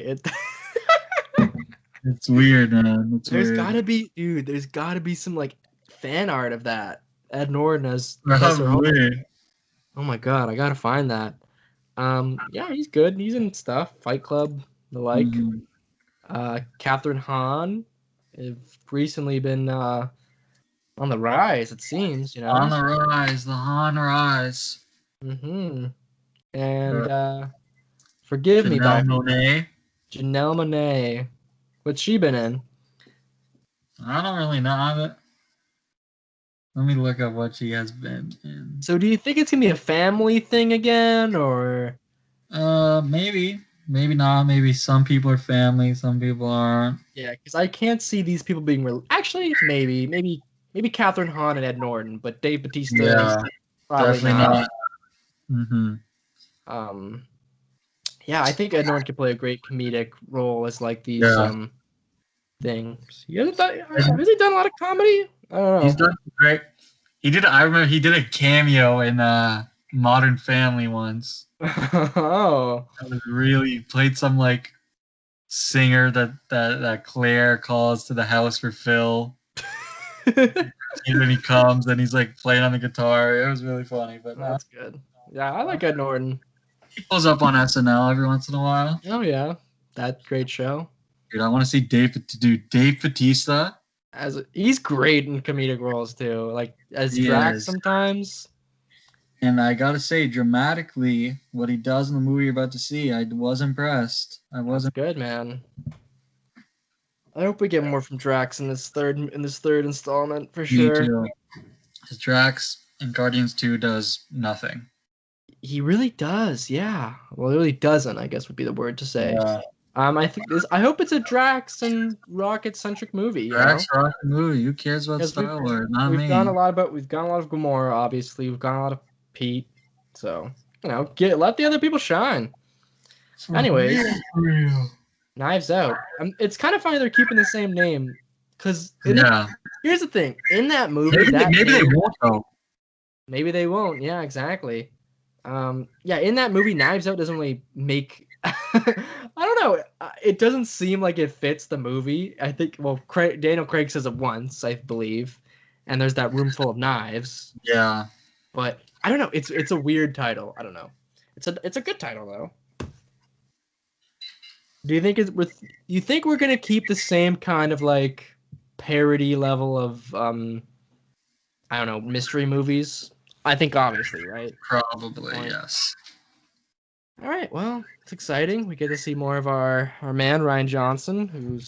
It's weird, man. There's gotta be some like fan art of that. Ed Norton as Professor Hulk. Oh my god, I gotta find that. Yeah, he's good. He's in stuff. Fight Club, the like. Mm-hmm. Catherine Hahn have recently been on the rise. It seems, On the rise, the Han rise. Mm-hmm. And forgive me, Janelle Monáe. What's she been in? I don't really know. Let me look up what she has been in. So do you think it's gonna be a family thing again, or? Maybe not. Maybe some people are family, some people aren't. Yeah, because I can't see these people being actually maybe Catherine Hahn and Ed Norton, but Dave Bautista. Yeah, probably definitely not. Mm-hmm. Yeah, I think Ed Norton could play a great comedic role as like these things. Has he done a lot of comedy? I don't know. He's done great. I remember he did a cameo in Modern Family once. Oh. That was really played some like singer that Claire calls to the house for Phil. And then he comes and he's like playing on the guitar. It was really funny, but that's good. Yeah, I like Ed Norton. He pulls up on SNL every once in a while. Oh yeah, that great show. Dude, I want to see Dave Bautista. He's great in comedic roles too, like as Drax sometimes. And I gotta say, dramatically, what he does in the movie you're about to see, I was impressed. That's good, man. I hope we get more from Drax in this third installment for sure. Me too. Because Drax in Guardians 2 does nothing. He really does, yeah. Well, he really doesn't, I guess would be the word to say. Yeah. I hope it's a Drax and Rocket centric movie. Rocket movie. Who cares about Star Wars? Not me. We've gone a lot of Gamora, obviously. We've gone a lot of Pete. So let the other people shine. Anyways, Knives Out. It's kind of funny they're keeping the same name because here's the thing: in that movie, maybe they won't though. Maybe they won't. Yeah, exactly. In that movie, Knives Out doesn't really make. I don't know. It doesn't seem like it fits the movie. I think. Well, Daniel Craig says it once, I believe, and there's that room full of knives. Yeah. But I don't know. It's a weird title. I don't know. It's a good title though. Do you think we're gonna keep the same kind of like parody level of I don't know, mystery movies? I think obviously, right? Probably, yes. All right, well, it's exciting. We get to see more of our man Rian Johnson,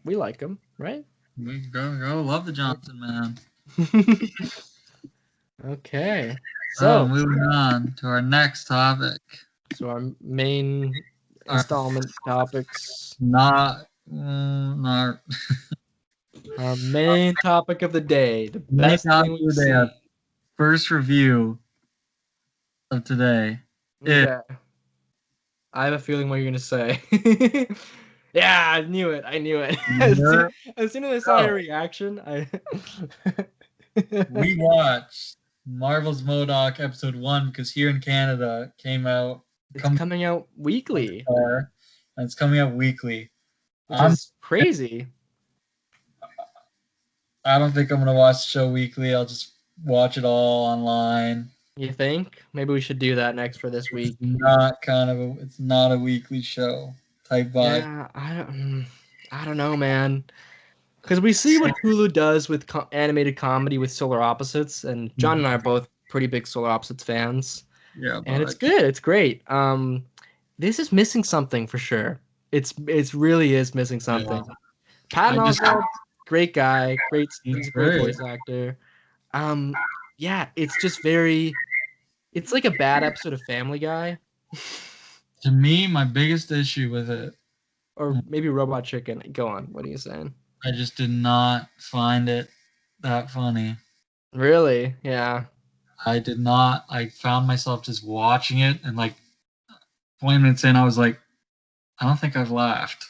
we like him, right? We go love the Johnson man. Okay. So moving on to our next topic. So our main installment topics. Our main topic of the day. The best thing we've seen. First review of today. Okay. I have a feeling what you're gonna say. Yeah, I knew it. As soon as I saw your reaction, we watched Marvel's M.O.D.O.K episode 1 because here in Canada it's coming out weekly. It's coming out weekly. Which is crazy. I don't think I'm going to watch the show weekly. I'll just watch it all online. You think? Maybe we should do that next for this week. It's not a weekly show. type vibe. Yeah, I don't know, man. Because we see what Hulu does with animated comedy with Solar Opposites, and John and I are both pretty big Solar Opposites fans, Yeah, and it's but good. It's great. This is missing something for sure. It's really is missing something. Patton Oswalt, great guy, he's a great voice actor. Yeah, it's just it's like a bad episode of Family Guy, to me, my biggest issue with it, or maybe Robot Chicken. Go on, what are you saying? I just did not find it that funny. Really? Yeah. I did not. I found myself just watching it, and like 20 minutes in, I was like, I don't think I've laughed.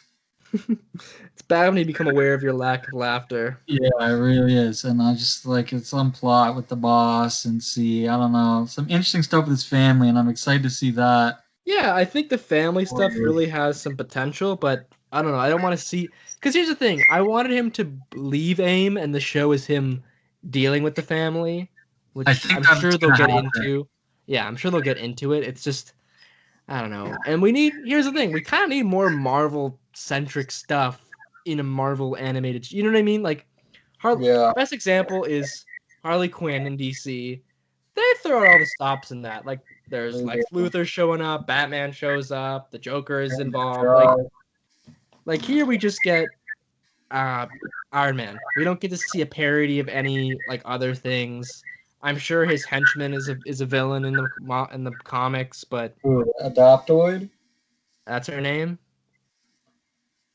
It's bad when you become aware of your lack of laughter. Yeah, it really is. And I just like it's some plot with the boss and see, I don't know, some interesting stuff with his family, and I'm excited to see that. Yeah, I think the family stuff really has some potential, but I don't know. I don't want to see, because here's the thing. I wanted him to leave AIM, and the show is him dealing with the family, which I'm sure they'll get into. Yeah, I'm sure they'll get into it. It's just, I don't know. And here's the thing. We kind of need more Marvel-centric stuff in a Marvel animated, you know what I mean? Like, best example is Harley Quinn in DC. They throw out all the stops in that. Like, there's Lex Luthor showing up, Batman shows up, the Joker is involved. Like here we just get Iron Man. We don't get to see a parody of any like other things. I'm sure his henchman is a villain in the comics, but Adoptoid? That's her name.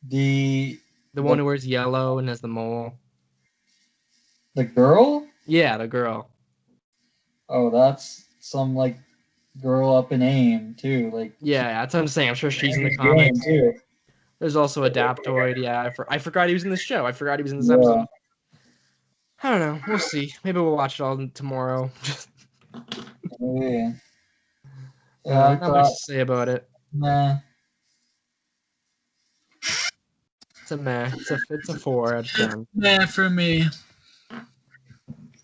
The one who wears yellow and has the mole. The girl? Yeah, the girl. Oh, that's some like girl up in AIM too. Like yeah, that's what I'm saying. I'm sure she's in the comics too. There's also Adaptoid. Yeah, I forgot he was in this show. I forgot he was in this episode. I don't know. We'll see. Maybe we'll watch it all tomorrow. Yeah. Not much to say about it. Nah. It's a meh. It's a 4 out of 10. Nah, for me.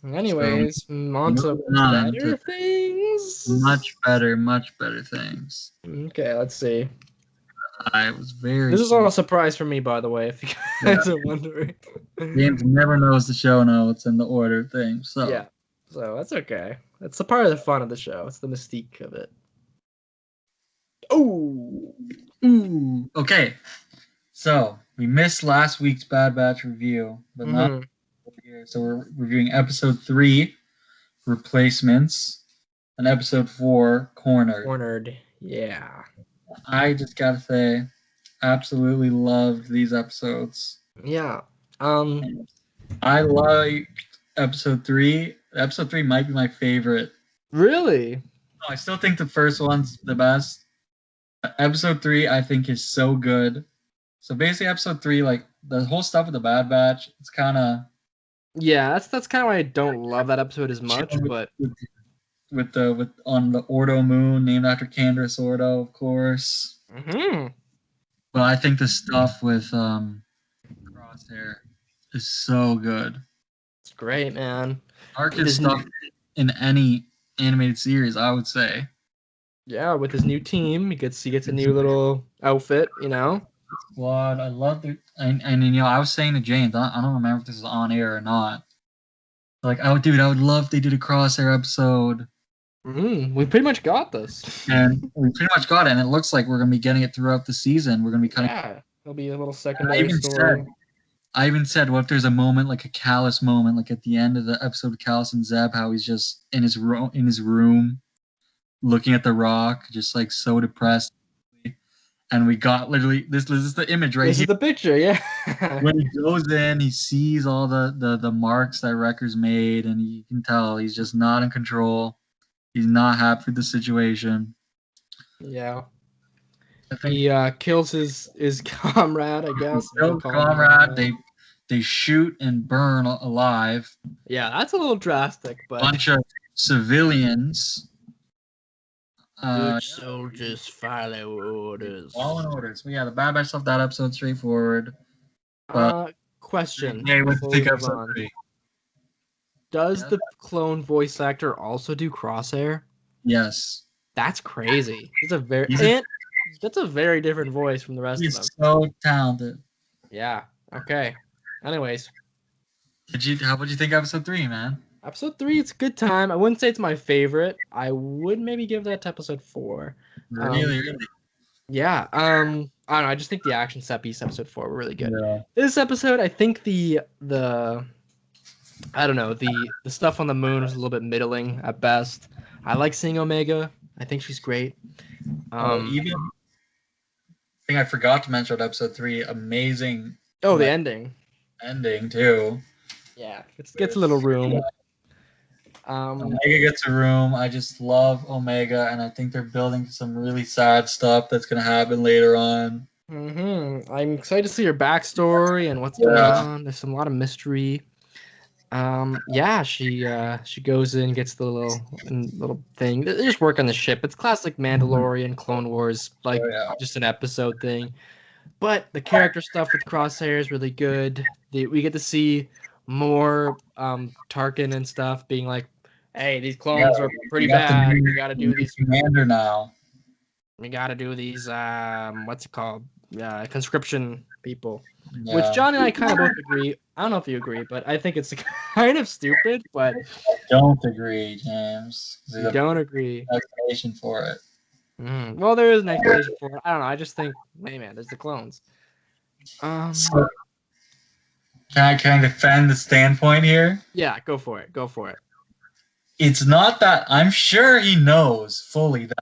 Anyways, on to better things. Much better things. Okay, let's see. I was very. This is all a surprise for me, by the way. If you guys are wondering. James never knows the show notes and the order of things. So yeah, so that's okay. That's the part of the fun of the show. It's the mystique of it. Ooh. Okay. So we missed last week's Bad Batch review, but not here. So we're reviewing episode 3, Replacements, and episode 4, Cornered. Yeah. I just gotta say, absolutely loved these episodes. Yeah. I liked episode 3. Episode 3 might be my favorite. Really? No, I still think the first one's the best. Episode 3, I think, is so good. So basically, episode 3, like the whole stuff with the Bad Batch, it's kind of. Yeah, that's kind of why I don't love that episode as much. But with on the Ordo moon, named after Candace Ordo, of course. But I think the stuff with Crosshair is so good. It's great, man. Darkest stuff in any animated series, I would say. Yeah, with his new team, he gets a new little outfit, you know. Squad, I love it. And I was saying to James, I don't remember if this is on air or not. Like, I would love if they did a Crosshair episode. We pretty much got this. And we pretty much got it, and it looks like we're going to be getting it throughout the season. We're going to be cutting. Yeah, it'll be a little secondary story. I even said, what if there's a moment, like a Callus moment, like at the end of the episode of Callus and Zeb, how he's just in his room, looking at the rock, just like so depressed. And we got literally this is the image right here. This is the picture, yeah. When he goes in, he sees all the marks that Wrecker's made, and you can tell he's just not in control. He's not happy with the situation. Yeah. He kills his comrade, I guess. Comrade. They shoot and burn alive. Yeah, that's a little drastic, but bunch of civilians. Good soldiers follow orders. Following orders. But yeah, the Bad Batch stuff, that episode straightforward. Question. Yeah, let's take episode 3. Does the clone voice actor also do Crosshair? Yes. That's crazy. He's a very that's a very different voice from the rest of them. He's so talented. Yeah. Okay. Anyways, How would you think episode 3, man? episode 3, it's a good time. I wouldn't say it's my favorite. I would maybe give that to episode 4. Really? Yeah. I don't know. I just think the action set piece episode 4 were really good. Yeah. This episode, I think the I don't know, the stuff on the moon was a little bit middling at best. I like seeing Omega. I think she's great. Even thing I forgot to mention about episode 3, amazing. The ending. Ending too. Yeah, it gets a little room. Omega gets a room. I just love Omega, and I think they're building some really sad stuff that's gonna happen later on. I'm excited to see her backstory and what's going on. There's a lot of mystery. She goes in, gets the little thing. They just work on the ship. It's classic Mandalorian, Clone Wars, like just an episode thing. But the character stuff with Crosshair is really good. We get to see more Tarkin and stuff being like, hey, these clones are pretty bad. We gotta do these. Commander now. We gotta do these. What's it called? Conscription people. Yeah. Which John and I kind of both agree. I don't know if you agree, but I think it's kind of stupid. But I don't agree, James. You don't agree. Explanation for it. Well, there is an explanation for it. I don't know. I just think, hey man, there's the clones. So, can I defend the standpoint here? Yeah, go for it. It's not that I'm sure he knows fully that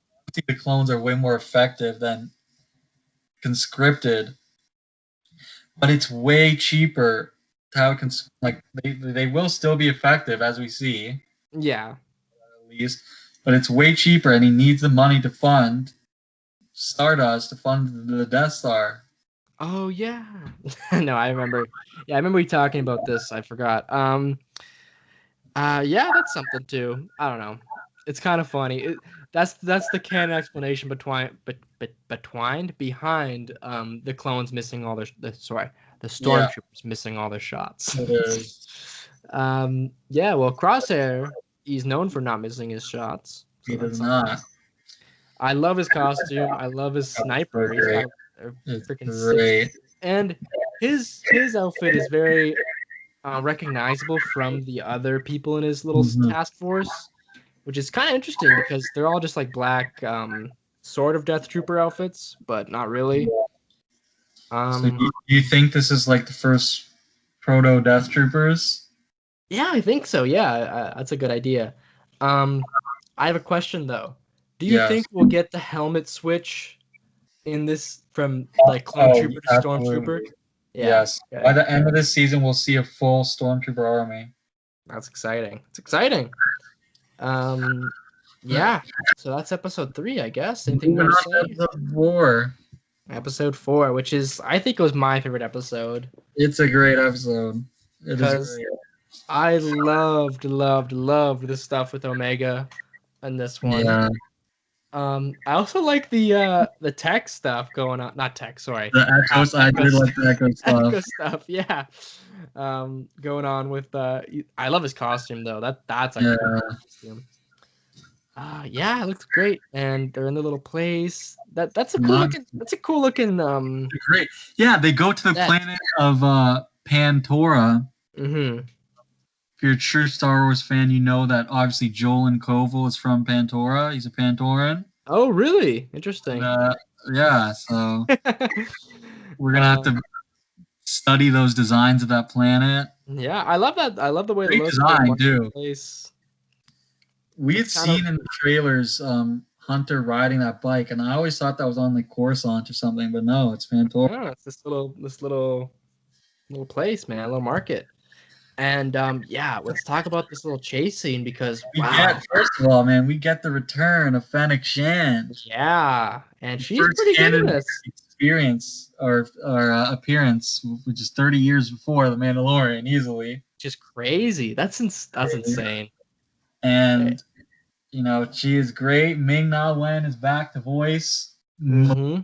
the clones are way more effective than conscripted, but it's way cheaper to have they will still be effective as we see. Yeah. At least, but it's way cheaper, and he needs the money to fund Stardust, to fund the Death Star. Oh yeah. No, I remember. Yeah, I remember you talking about this. I forgot. Yeah, that's something too. I don't know. It's kind of funny. That's the canon explanation behind the clones missing all the stormtroopers missing all their shots. It is. Yeah, well, Crosshair, he's known for not missing his shots. So he does not. I love his costume. I love his sniper. He's got a freaking great. And his outfit is very recognizable from the other people in his little task force, which is kind of interesting because they're all just like black, sort of Death Trooper outfits, but not really. So do you think this is like the first proto Death Troopers? Yeah, I think so. Yeah, that's a good idea. I have a question though. Do you think we'll get the helmet switch in this from like Clone Trooper to Stormtrooper? Yeah. Yes. Okay. By the end of this season, we'll see a full Stormtrooper army. That's exciting. It's exciting. Yeah. So that's episode 3, I guess. Anything more to say? Episode 4. Episode 4, which is, I think it was my favorite episode. It's a great episode. It is great. I loved the stuff with Omega in this one. Yeah. I also like the tech stuff going on. Not tech, sorry. The Echoes. I did like the Echo stuff. Echo stuff, yeah. Going on with I love his costume though. That's like a cool costume. Yeah, it looks great, and they're in the little place. That's a cool looking. Great. Yeah, they go to the planet of Pantora. Mm-hmm. If you're a true Star Wars fan, you know that obviously Jolan Koval is from Pantora. He's a Pantoran. Oh, really? Interesting. Yeah, so we're gonna have to study those designs of that planet. Yeah, I love that. I love the way it looks. Design too. Place. We had seen in the trailers Hunter riding that bike, and I always thought that was on like Coruscant or something, but no, it's Pantora. Yeah, it's this little place, man, a little market. And let's talk about this little chase scene because first of all, man, we get the return of Fennec Shand. Yeah, and she's pretty good in this. Experience or appearance, which is 30 years before the Mandalorian, easily. Just crazy. That's insane. And she is great. Ming-Na Wen is back to voice. Mm-hmm.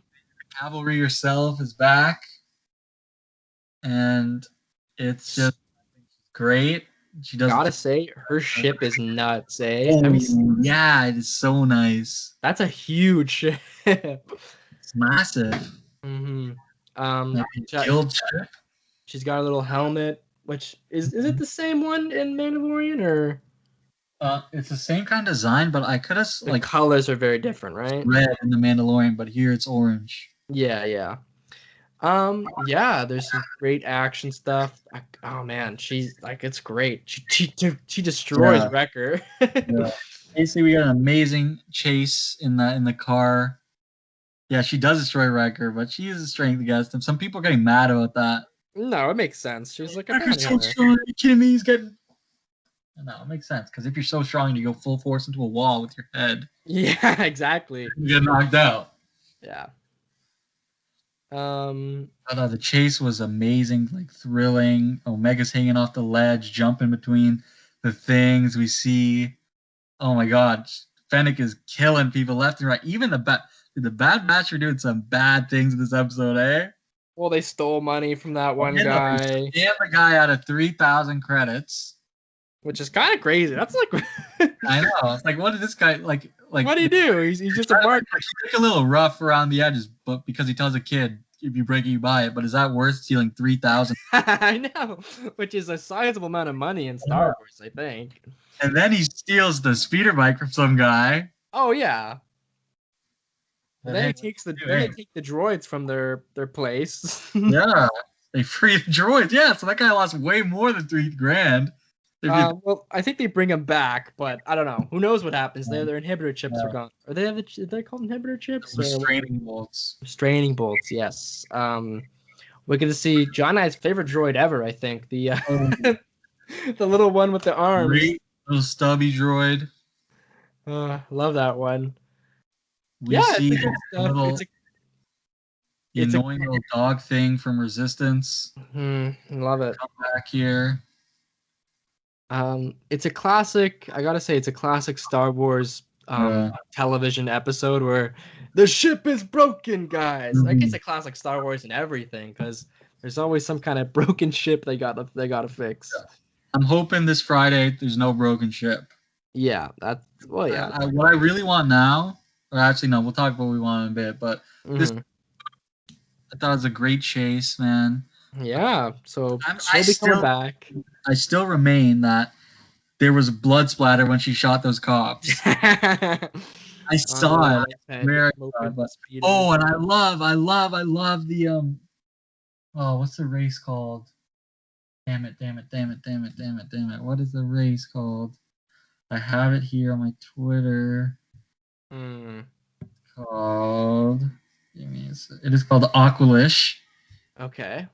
Cavalry herself is back, and it's just great. She does. Gotta say, her ship is nuts, eh? Yeah, it is so nice. That's a huge ship. massive. Mm-hmm. Like a guild ship. She's got a little helmet, which is it the same one in Mandalorian or? It's the same kind of design, but I could have The colors are very different, right? red in the Mandalorian, but here it's orange. Yeah. Yeah, there's some great action stuff. Oh man, she's like, it's great. She destroys Wrecker. Yeah. Basically, we got an amazing chase in the car. Yeah, she does destroy Wrecker, but she uses strength against him. Some people are getting mad about that. No, it makes sense. She's like a Wrecker's bounty so hunter. strong. Are you kidding me? He's getting. No, it makes sense because if you're so strong and you go full force into a wall with your head, Yeah, exactly. you get knocked out. Yeah. The chase was amazing, like thrilling. Omega's hanging off the ledge, jumping between the things we see. Oh my God, Fennec is killing people left and right. Even the Bad Batch are doing some bad things in this episode, eh? Well, they stole money from that one guy. They scammed the guy out of 3,000 credits, which is kind of crazy. That's like, I know. It's like, what did this guy like? What do you do? He's just a mark. He's a little rough around the edges, but because he tells a kid, if you break it, you buy it. But is that worth stealing 3,000? I know, which is a sizable amount of money in Star Wars, I think. And then he steals the speeder bike from some guy. Oh yeah. And then he takes the droids from their place. Yeah, they free the droids. Yeah, so that guy lost way more than $3,000. Well, I think they bring him back, but I don't know. Who knows what happens? Their inhibitor chips are gone. Are they called inhibitor chips? Restraining bolts. Restraining bolts. Yes. We're gonna see John I's favorite droid ever. I think the the little one with the arms. Great little stubby droid. Love that one. We see the annoying little dog thing from Resistance. Love it. Come back here. It's a classic. I gotta say, it's a classic Star Wars television episode where the ship is broken, guys. I guess a classic Star Wars and everything, because there's always some kind of broken ship they gotta fix. Yeah. I'm hoping this Friday there's no broken ship. Yeah, that's well, yeah. What I really want now, or actually no, we'll talk about what we want in a bit, but this, I thought it was a great chase, man. Yeah, so she'll be coming back. I still remain that there was blood splatter when she shot those cops. I saw it. And I love the what's the race called? Damn it. What is the race called? I have it here on my Twitter. Called it is called Aqualish. Okay.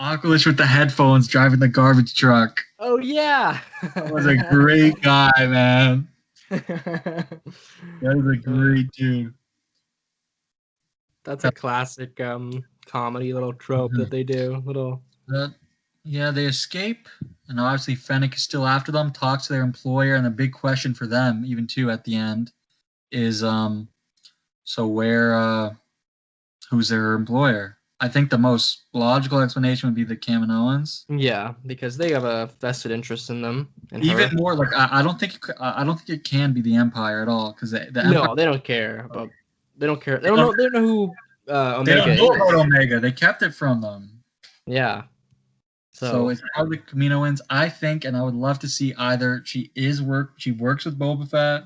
Aqualish with the headphones driving the garbage truck. Oh yeah. That was a great guy, man. That is a great dude. That's a classic comedy little trope that they do. They escape, and obviously Fennec is still after them, talks to their employer, and the big question for them, even too, at the end, is who's their employer? I think the most logical explanation would be the Kaminoans. Yeah, because they have a vested interest in them. Even more, like I don't think it can be the Empire at all, because they don't care about. They don't care. They don't know who Omega. They don't know about Omega. They kept it from them. Yeah. So it's probably Kaminoans, I think, and I would love to see either she works with Boba Fett,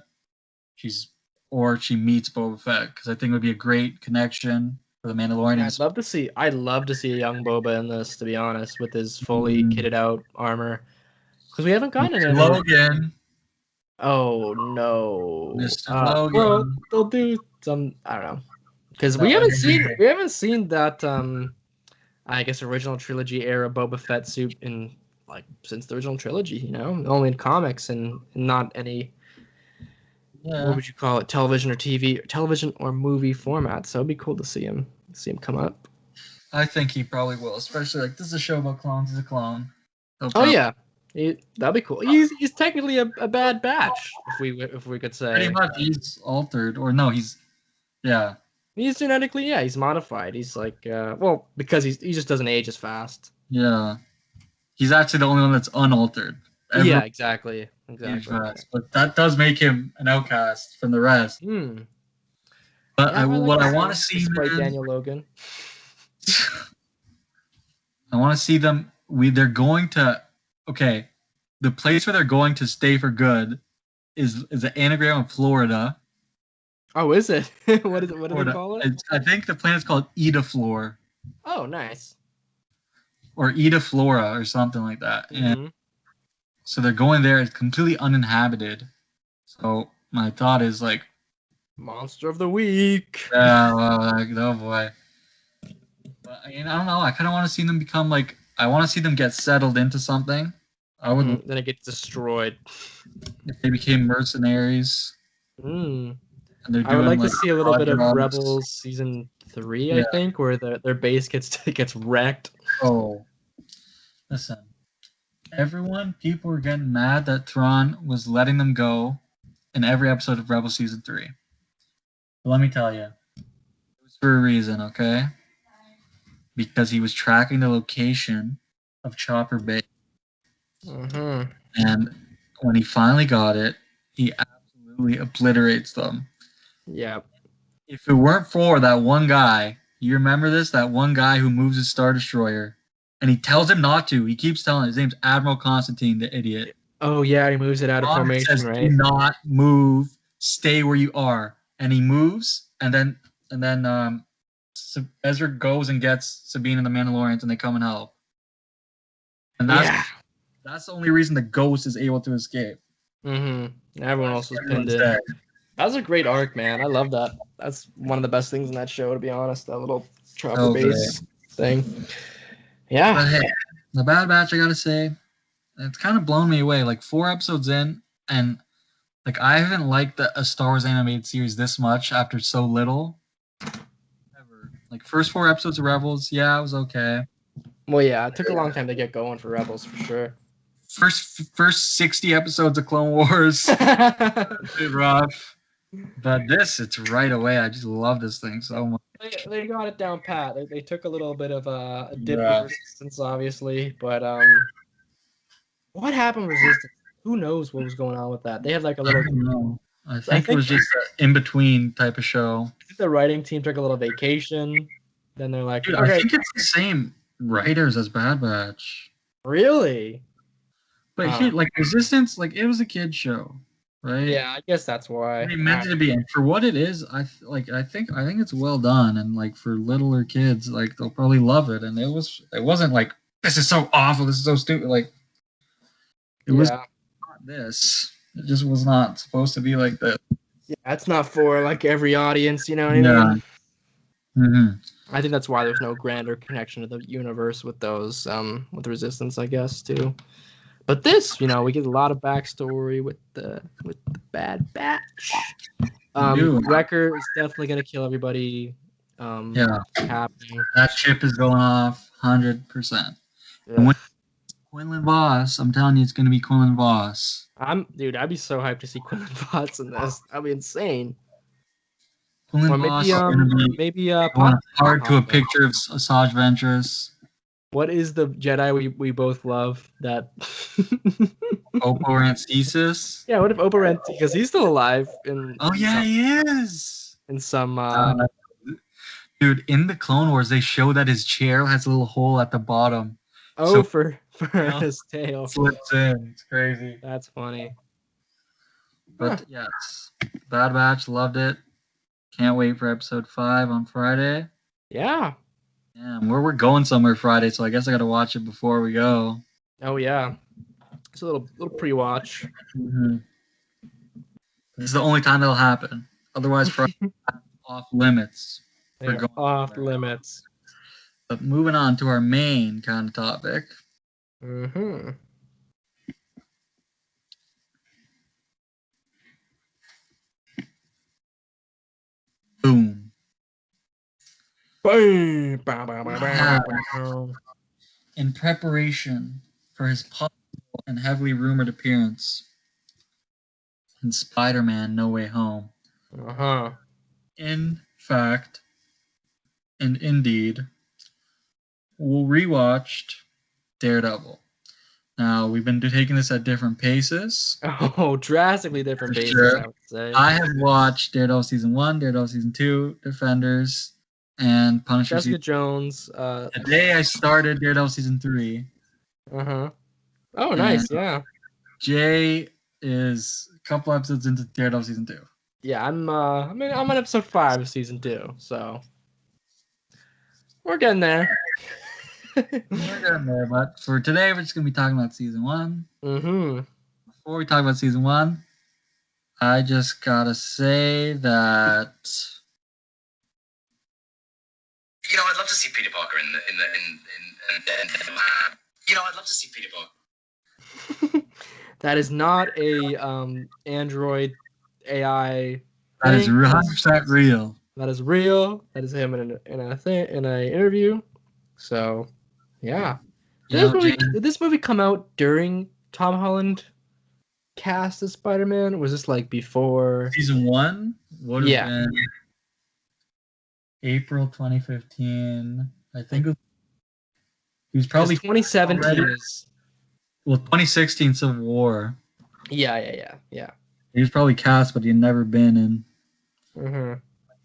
or she meets Boba Fett, because I think it would be a great connection for the Mandalorian. I'd love to see a young Boba in this, to be honest, with his fully kitted out armor, because we haven't gotten it. Logan. Oh no, Mr. Logan. Well, they'll do some. I don't know, because we haven't seen that. I guess original trilogy era Boba Fett suit since the original trilogy. Only in comics and not any. Yeah. What would you call it? Television or movie format. So it'd be cool to see him come up. I think he probably will, especially this is a show about clones. He's a clone. Yeah, that'd be cool. He's technically a bad batch, if we could say. Pretty much, he's altered, or no, he's He's genetically, he's modified. He's because he just doesn't age as fast. Yeah, he's actually the only one that's unaltered. Yeah, exactly. But that does make him an outcast from the rest. But Yeah, what I the want to show, see, despite man, Daniel Logan. I want to see them. They're going to. Okay, the place where they're going to stay for good is an anagram of Florida. Oh, is it? What is it? What do they Florida. call it? I think the planet's called Edaflor Oh, nice. or Edaflora or something like that. And Mm-hmm. so they're going there. It's completely uninhabited. So my thought is like, Monster of the week. yeah, well, like, oh boy. But I don't know. I kind of want to see them become like. I want to see them get settled into something. I would Then it gets destroyed. if they became mercenaries Mm. and they're I would doing like to like see a little bit of jobs. Rebels season 3, I Yeah. think, where their base gets wrecked. Oh, listen. People were getting mad that Thrawn was letting them go in every episode of Rebel Season 3. But let me tell you, it was for a reason, okay? Because he was tracking the location of Chopper Bay. Mm-hmm. And when he finally got it, he absolutely obliterates them. Yeah. If it weren't for that one guy, you remember this? That one guy who moves his Star Destroyer. And he tells him not to. He keeps telling his name's Admiral Constantine, the idiot. Oh yeah, he moves it out of Honor formation, says, right? "Do not move. Stay where you are." And he moves, and then Ezra goes and gets Sabine and the Mandalorians, and they come and help. And that's the only reason the Ghost is able to escape. Mm-hmm. Everyone else was pinned Everyone's in. dead. That was a great arc, man. I love that. That's one of the best things in that show, to be honest. That little chopper So base thing. Yeah. But hey, the Bad Batch, I gotta say, it's kind of blown me away. Like 4 episodes in, and like I haven't liked a Star Wars animated series this much after so little. Ever. Like first 4 episodes of Rebels, yeah, it was okay. Well, yeah, it took a long time to get going for Rebels, for sure. First 60 episodes of Clone Wars, a bit rough. But it's right away. I just love this thing so much. They got it down pat. They took a little bit of a dip Yeah. with Resistance, obviously, but what happened with Resistance? Who knows what was going on with that? They had like a I little. don't know. I think it was just an in-between type of show. I think the writing team took a little vacation. Then they're like, Dude, okay, I think it's the same writers as Bad Batch. really? But here, like Resistance, like it was a kid show, right? Yeah, I guess that's why. They meant it to be, and for what it is, I think it's well done, and like for littler kids, like they'll probably love it. And it wasn't like this is so awful, this is so stupid. Like it was not this. It just was not supposed to be like this. Yeah, it's not for like every audience, you know what I mean? Mm-hmm. I think that's why there's no grander connection to the universe with those, with Resistance, I guess, too. But this, we get a lot of backstory with the Bad Batch. Wrecker is definitely gonna kill everybody. Happening. That ship is going off 100%. And when Quinlan Voss, I'm telling you, it's gonna be Quinlan Voss. I'd be so hyped to see Quinlan Voss in this. That'd be insane. Quinlan Voss is gonna be going hard to a picture of Asajj Ventress. What is the Jedi we both love? That Oppo Rancisis? Yeah, what if Oppo Rancisis? Because he's still alive in. Oh yeah, he is. In some. Dude, in the Clone Wars, they show that his chair has a little hole at the bottom. Oh, so, for his tail. Slips in. It's crazy. That's funny. But yes, Bad Batch, loved it. Can't wait for episode 5 on Friday. Yeah. Yeah, we're going somewhere Friday, so I guess I got to watch it before we go. Oh yeah, it's a little pre-watch. Mm-hmm. This is the only time that'll happen. Otherwise, Friday off limits. Off limits. But moving on to our main kind of topic. Mm-hmm. Boom. Boom. In preparation for his possible and heavily rumored appearance in Spider-Man No Way Home. Uh-huh. In fact, and indeed, we rewatched Daredevil. Now, we've been taking this at different paces. Oh, drastically different For bases, sure. I would say. I have watched Daredevil Season 1, Daredevil Season 2, Defenders, and Punisher Jessica Season. Jones. Today I started Daredevil Season 3. Oh, nice. And Yeah. Jay is a couple episodes into Daredevil Season 2. Yeah, I'm on episode 5 of season 2, so we're getting there. We're getting there, but for today, we're just going to be talking about Season 1. Mm-hmm. Before we talk about Season 1, I just gotta say that I'd love to see Peter Parker in I'd love to see Peter Parker. That is not a Android AI. that is thing. 100% real. That is real. That is him in an interview. So, yeah. Did this movie come out during Tom Holland cast as Spider-Man? Was this like before? Season 1 would have Yeah. been April 2015. I think it was probably 2017 already- is. Well, 2016 Civil War. Yeah. He was probably cast, but he had never been in. Mm-hmm.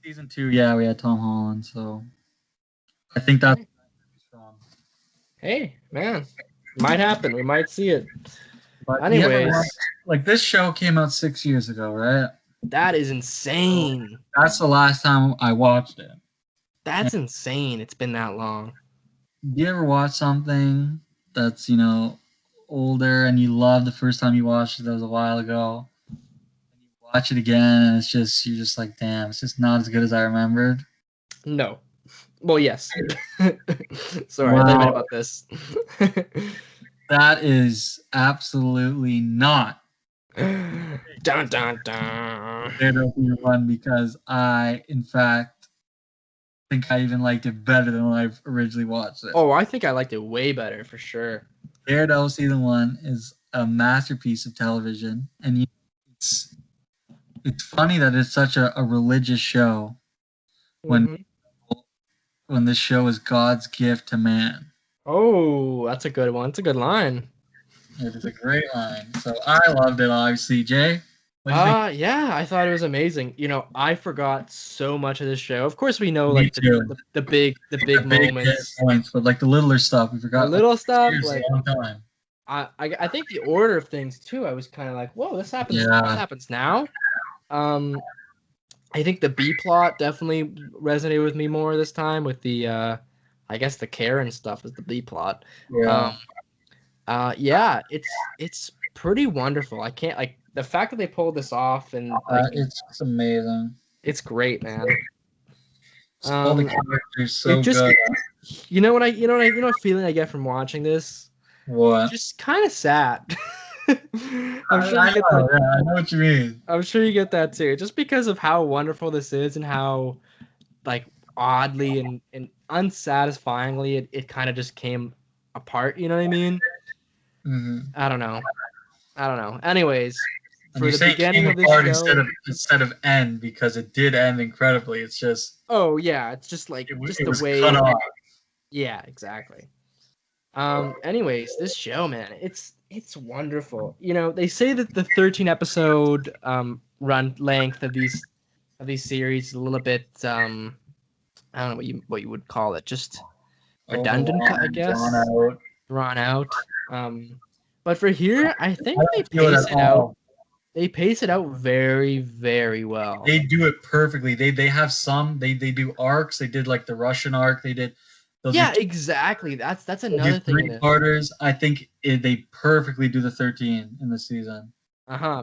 Season 2, yeah, we had Tom Holland, so I think that's strong. Hey, man, might happen. We might see it. But Anyways, like this show came out 6 years ago, right? that is insane. That's the last time I watched it. That's insane. It's been that long. Do you ever watch something that's, older and you love the first time you watched it, that was a while ago, and you watch it again and you're just like, damn, it's just not as good as I remembered? No. Well, yes. Sorry, I didn't know about this. That is absolutely not Dun dun dun. Daredevil Season 1, because I, in fact, think I even liked it better than when I originally watched it. Oh, I think I liked it way better for sure. Daredevil Season 1 is a masterpiece of television, and it's funny that it's such a religious show when this show is God's gift to man. Oh, that's a good one. It's a good line. It is a great line. So I loved it, obviously. Jay, what do you think? Yeah, I thought it was amazing. I forgot so much of this show. Of course, we know Me like too. the big moments, points, but like the littler stuff, we forgot. the little stuff. Seriously, Like a long time. I think the order of things too. I was kind of like, whoa, this happens. Yeah. This happens now. I think the B plot definitely resonated with me more this time. With the I guess the Karen stuff is the B plot. Yeah. It's pretty wonderful. I can't like the fact that they pulled this off and It's amazing. it's great, man. All the characters so it just- good. You know what feeling I get from watching this? What? Just kind of sad. I'm sure I you get know, that. yeah, I know what you mean. I'm sure you get that too, just because of how wonderful this is and how, like, oddly and unsatisfyingly it kind of just came apart. You know what I mean? Mm-hmm. I don't know. Anyways, And for you the say beginning came of this apart show, instead of end, because it did end incredibly. It's just oh yeah, it's just like it just was the way. cut off. Yeah, exactly. Anyways, this show, man, it's wonderful. They say that the 13 episode run length of these series is a little bit I don't know what you would call it, just redundant, I guess. Drawn out. But for here, I think they pace it out. They pace it out very, very well. They do it perfectly. They have some. They do arcs. They did like the Russian arc. They did. Yeah, exactly. That's another thing. Three-parters. I think they perfectly do the 13 in the season.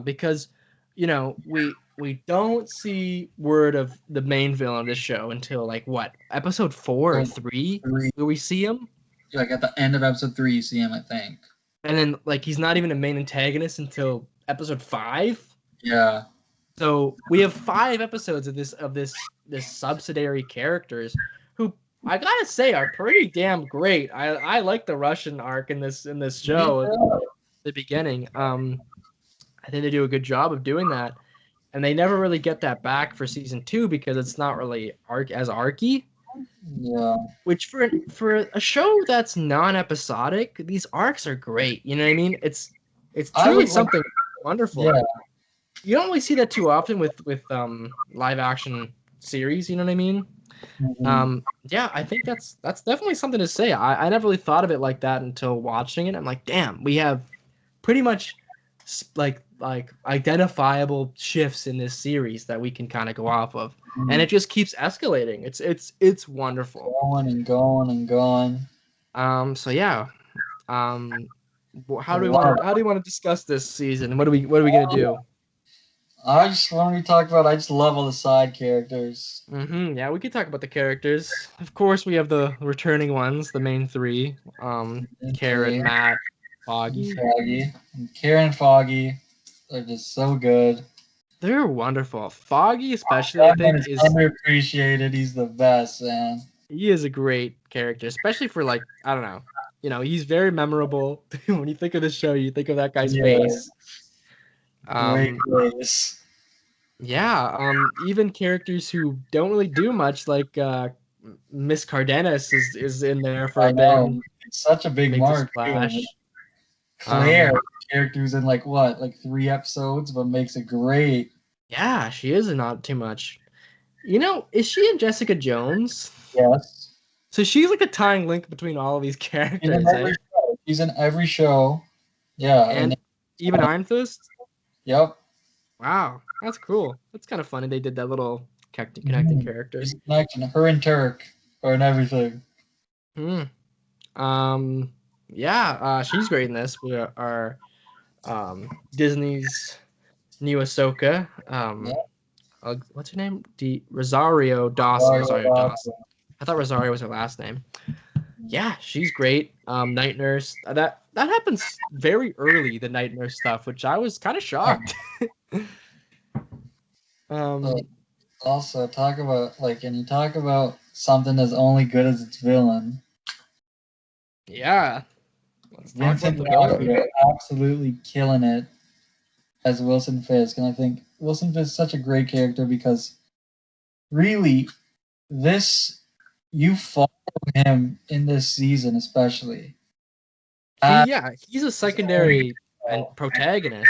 Because, we don't see word of the main villain of this show until like what, episode 4 or 3, where we see him. Like at the end of episode 3, you see him, I think. And then like he's not even a main antagonist until episode 5. Yeah. So we have 5 episodes of this subsidiary characters who I gotta say are pretty damn great. I like the Russian arc in this show at the beginning. I think they do a good job of doing that, and they never really get that back for season 2 because it's not really as arcy. Yeah. Which for a show that's non-episodic, these arcs are great. You know what I mean? It's I truly would like, something wonderful. yeah. You don't really see that too often with live action series. You know what I mean? Yeah, I think that's definitely something to say. I never really thought of it like that until watching it. I'm like, damn, we have pretty much like identifiable shifts in this series that we can kind of go off of, and it just keeps escalating. It's wonderful. Going and going and going. So yeah, um, I love how do you want to discuss this season? What are we gonna do? I just want to talk about. I just love all the side characters. Yeah, we could talk about the characters. Of course, we have the returning ones, the main three. Karen, Matt, Foggy. Foggy. And Karen and Foggy are just so good. They're wonderful. Foggy, especially, I That man think, is is underappreciated. He's the best, man. he is a great character, especially for like I don't know, he's very memorable. When you think of the show, you think of that guy's Yeah. face. Great place. Yeah. Even characters who don't really do much, like Miss Cardenas, is in there for I a bit. know. And It's such a big makes a mark. Too. splash. Claire, character who's in like 3 episodes, but makes it great. Yeah, she is not too much. Is she in Jessica Jones? Yes. So she's like a tying link between all of these characters, She's in every show. Yeah. And even Iron Fist? Yep. Wow, that's cool. That's kind of funny. They did that little connecting characters. She's connection. Her and Turk are in everything. Yeah, she's great in this. We are Disney's new Ahsoka. What's her name? Rosario Dawson. Rosario Dawson. I thought Rosario was her last name. Yeah, she's great. Night Nurse. That happens very early, the Night Nurse stuff, which I was kind of shocked. Also, talk about and you talk about something that's only good as its villain. Yeah. Let's talk Vincent about the villain. absolutely killing it as Wilson Fisk, and I think Wilson Fisk is such a great character because really, you follow him in this season especially. He's a secondary and protagonist.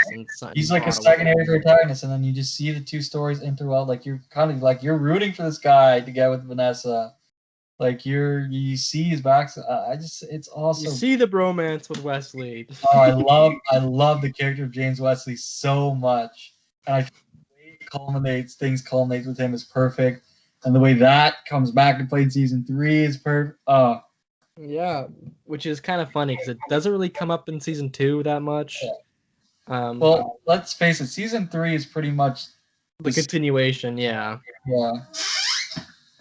He's like a secondary protagonist, and then you just see the two stories interrupt. Like you're kind of like you're rooting for this guy to get with Vanessa. Like you see his back. It's awesome. You see the bromance with Wesley. Oh, I love the character of James Wesley so much, and I think the way things culminate with him is perfect, and the way that comes back to play in season 3 is perfect. Yeah, which is kind of funny because it doesn't really come up in season 2 that much. Yeah. Well, let's face it, season 3 is pretty much the continuation. Yeah. Yeah.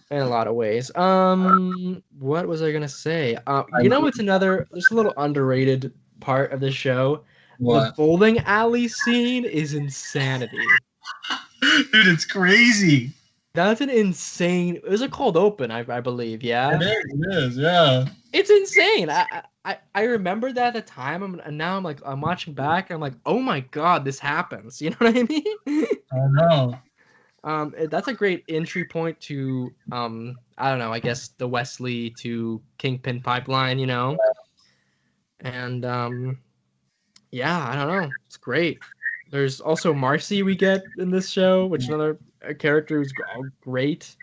In a lot of ways. What was I gonna say? It's another just a little underrated part of the show. What? The bowling alley scene is insanity. Dude, it's crazy. That's an insane. It was a cold open, I believe. Yeah. It is. Yeah. It's insane. I remember that at the time, and now I'm watching back. And I'm like, oh my god, this happens. You know what I mean? I know. That's a great entry point to I don't know, I guess the Wesley to Kingpin pipeline, and yeah, I don't know, it's great. There's also Marcy we get in this show, which is another character who's great.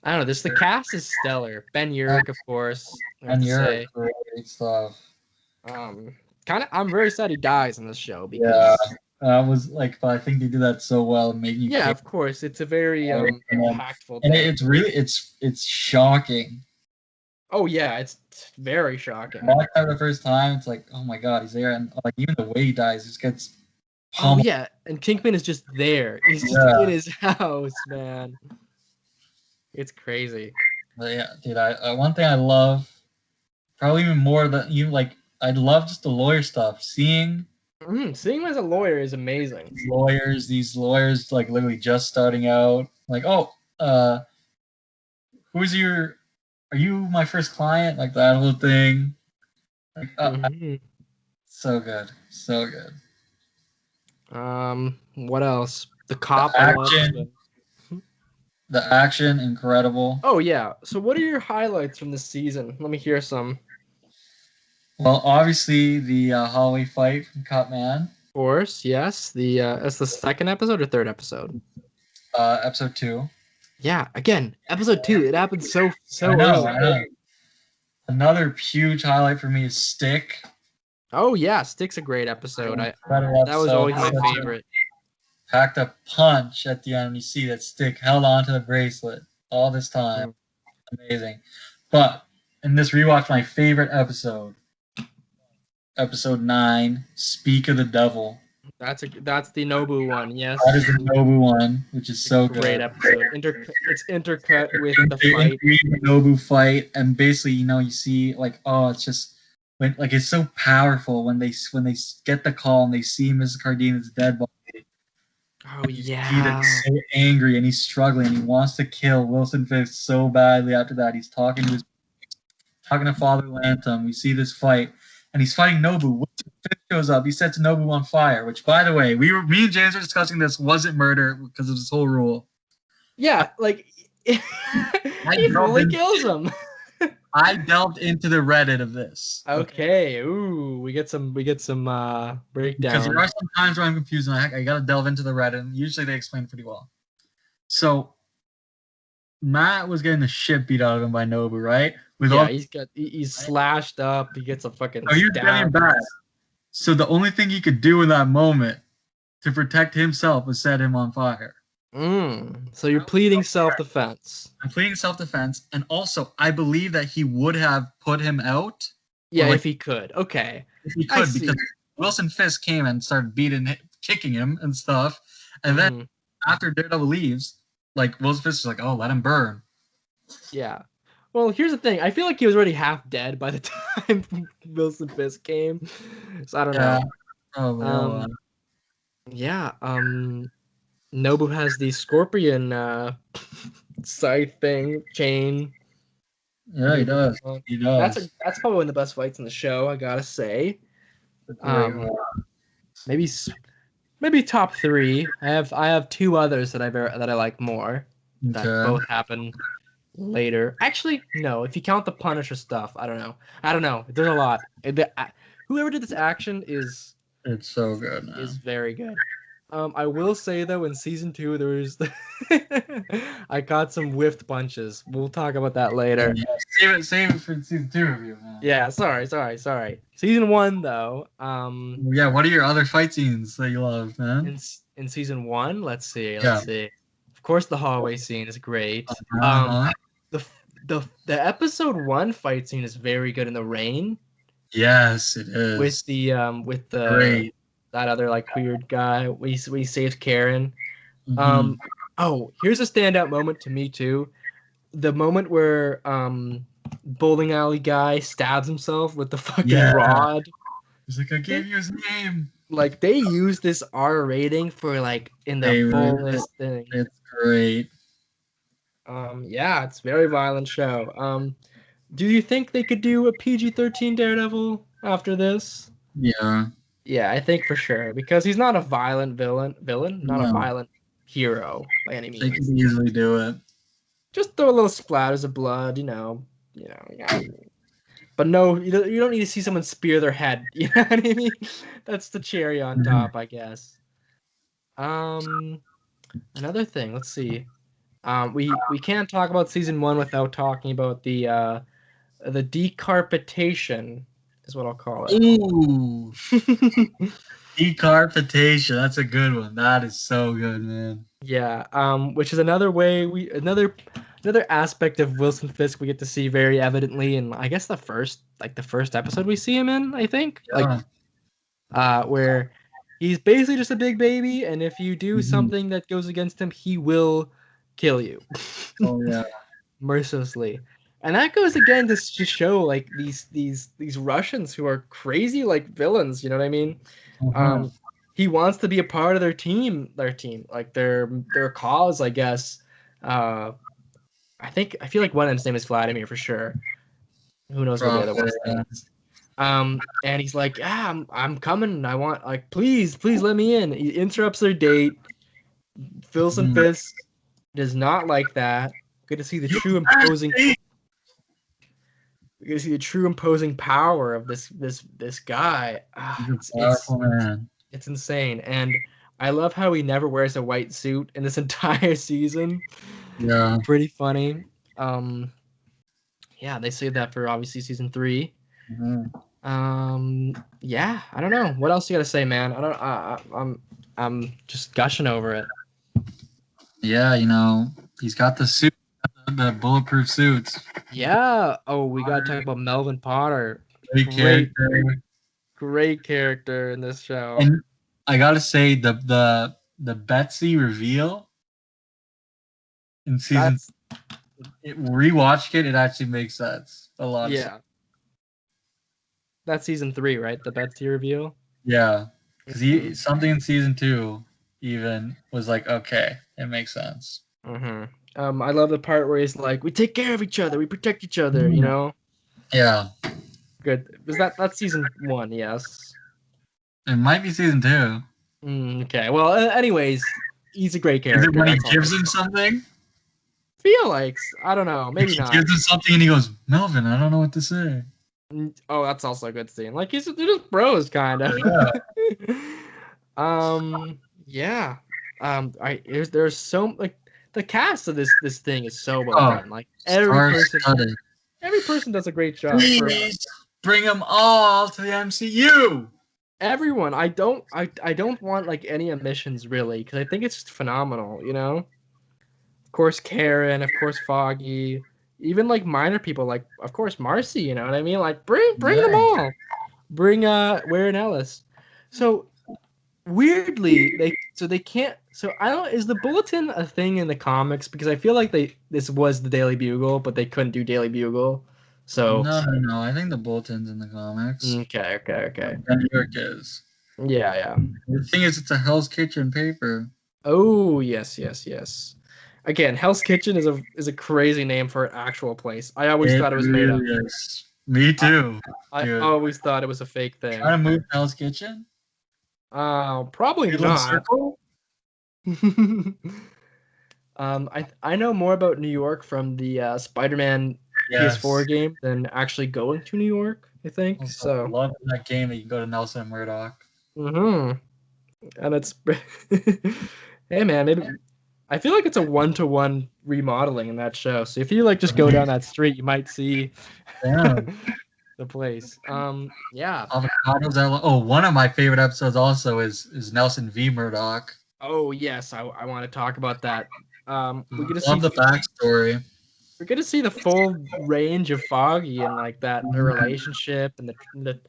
I don't know, the cast is stellar. Ben Urich, of course. Ben Urich, great stuff. I'm very sad he dies in this show because. Yeah. But I think they do that so well, making you. Yeah, of course, it's a very impactful. And it's really it's shocking. Oh yeah, it's very shocking. Watch that the first time, it's like, oh my god, he's there, and even the way he dies just gets. Oh yeah, and Kingpin is just there. He's just in his house, man. It's crazy. But yeah, dude. One thing I love, probably even more than I love just the lawyer stuff. Seeing him as a lawyer is amazing. These lawyers literally just starting out. Are you my first client? Like that whole thing. So good. What else? The cop. The action. The action, incredible. Oh yeah. So what are your highlights from this season? Let me hear some. Well, obviously the hallway fight from Cutman, Of course, yes. That's the second episode or third episode. episode 2. Yeah. Again, episode 2. It happened so I know, early. I know. Another huge highlight for me is Stick. Oh yeah, Stick's a great episode. Incredible That was episode. always my Such a favorite. packed a punch at the end when you see that Stick held onto the bracelet all this time. Amazing. But in this rewatch, my favorite episode, episode 9, Speak of the Devil. That's the Nobu one. Yes. That is the Nobu one, which is so Great good. episode. It's intercut with the They fight. interweave the Nobu fight, and basically, you see like, oh, it's just when like it's so powerful when they get the call and they see Mrs. Cardena's dead body. Oh See that yeah. he's so angry and he's struggling and he wants to kill Wilson Fisk so badly. After that, he's talking to Father Lantum. We see this fight, and he's fighting Nobu. Wilson Fisk shows up. He sets Nobu on fire. Which, by the way, me and James were discussing this. Wasn't murder because of this whole rule. Yeah, like he fully kills him. I delved into the Reddit of this. Okay. Ooh, we get some breakdown. Because there are some times where I'm confused, and I gotta delve into the Reddit. And usually they explain it pretty well. So Matt was getting the shit beat out of him by Nobu, right? He's slashed up. He gets a fucking. So he was getting bad. So the only thing he could do in that moment to protect himself was set him on fire. So you're pleading self-defense. I'm pleading self-defense, and also I believe that he would have put him out. Yeah, if he could. Okay. If he could, because Wilson Fisk came and started kicking him and stuff, and then after Daredevil leaves, like Wilson Fisk is like, "Oh, let him burn." Yeah. Well, here's the thing. I feel like he was already half dead by the time Wilson Fisk came. So I don't know. Oh, yeah. Nobu has the scorpion scythe thing chain. Yeah, he does. He does. That's probably one of the best fights in the show, I gotta say. Maybe top 3. I have 2 others that I like more. That both happen later. Actually, no. If you count the Punisher stuff, I don't know. There's a lot. Whoever did this action it's so good. Man. Is very good. I will say though, in season 2, there was I got some whiffed punches. We'll talk about that later. Yeah, save it for season 2 review, man. Yeah, sorry. Season 1 though. Yeah, what are your other fight scenes that you love, man? In season 1, let's see. Of course, the hallway scene is great. The episode 1 fight scene is very good in the rain. Yes, it is. With the great. That other like weird guy. We saved Karen. Mm-hmm. Here's a standout moment to me too. The moment where bowling alley guy stabs himself with the fucking rod. He's like, I gave you his name. Like they use this R rating for like in the fullest thing. It's great. Yeah, it's a very violent show. Do you think they could do a PG-13 Daredevil after this? Yeah. Yeah, I think for sure because he's not a violent villain, not a violent hero by any means. They can easily do it. Just throw a little splatters of blood, yeah. But no, you don't need to see someone spear their head. You know what I mean? That's the cherry on top, I guess. Another thing. Let's see. We can't talk about season 1 without talking about the decarpetation. Is what I'll call it. Ooh. Decarpetation. That's a good one. That is so good, man. Yeah. Which is another way another aspect of Wilson Fisk we get to see very evidently in I guess the first episode we see him in, I think. Yeah. Like where he's basically just a big baby, and if you do something that goes against him, he will kill you. Oh yeah. Mercilessly. And that goes again to show like these Russians who are crazy like villains, you know what I mean? He wants to be a part of their team, like their cause, I guess. I feel like one of them's name is Vladimir for sure. Who knows what the other one is? And he's like, I'm coming. I want please let me in. He interrupts their date. Wilson Fisk does not like that. Good to see the true imposing. We get to see the true imposing power of this guy. He's a powerful man. It's insane, and I love how he never wears a white suit in this entire season. Yeah. Pretty funny. Yeah, they saved that for obviously season 3. Yeah, I don't know. What else you gotta say, man? I'm just gushing over it. Yeah, you know, he's got the suit, the bulletproof suits. Yeah. Oh, we gotta talk about Melvin Potter. Great character in this show. And I gotta say the Betsy reveal in season rewatched it actually makes sense a lot. Yeah. That's season 3, right? The Betsy reveal. Yeah, because something in season 2 even was like, okay, it makes sense. I love the part where he's like, "We take care of each other, we protect each other," you know. Yeah. Good. Was that's season 1? Yes. It might be season 2. Okay. Well, anyways, he's a great character. Is it when he gives him something? Feel like, I don't know, maybe he not. Gives him something and he goes, "Melvin, I don't know what to say." Oh, that's also a good scene. Like they're just bros, kind of. Yeah. There's so like the cast of this thing is so well done. Like every person does a great job. Please bring them all to the MCU. Everyone. I don't want like any omissions really, because I think it's just phenomenal. You know. Of course, Karen. Of course, Foggy. Even like minor people, like of course Marcy. You know what I mean? Like bring them all. Bring Warren Ellis. So weirdly, they can't. So I don't. Is the Bulletin a thing in the comics? Because I feel like this was the Daily Bugle, but they couldn't do Daily Bugle. So no. I think the Bulletin's in the comics. Okay. New York is. Yeah. The thing is, it's a Hell's Kitchen paper. Oh yes. Again, Hell's Kitchen is a crazy name for an actual place. I always thought it was made up. Yes. Me too. I always thought it was a fake thing. Trying to move Hell's Kitchen? Probably not. I know more about New York from the Spider-Man PS4 game than actually going to New York. I think so. I love that game that you can go to Nelson and Murdoch. And it's hey man, maybe I feel like it's a 1-to-1 remodeling in that show. So if you like just go down that street, you might see the place. Yeah. Avocados. Oh, one of my favorite episodes also is Nelson v. Murdoch. Oh yes, I want to talk about that. We get to see the backstory. We're gonna see the full range of Foggy and like that their relationship and the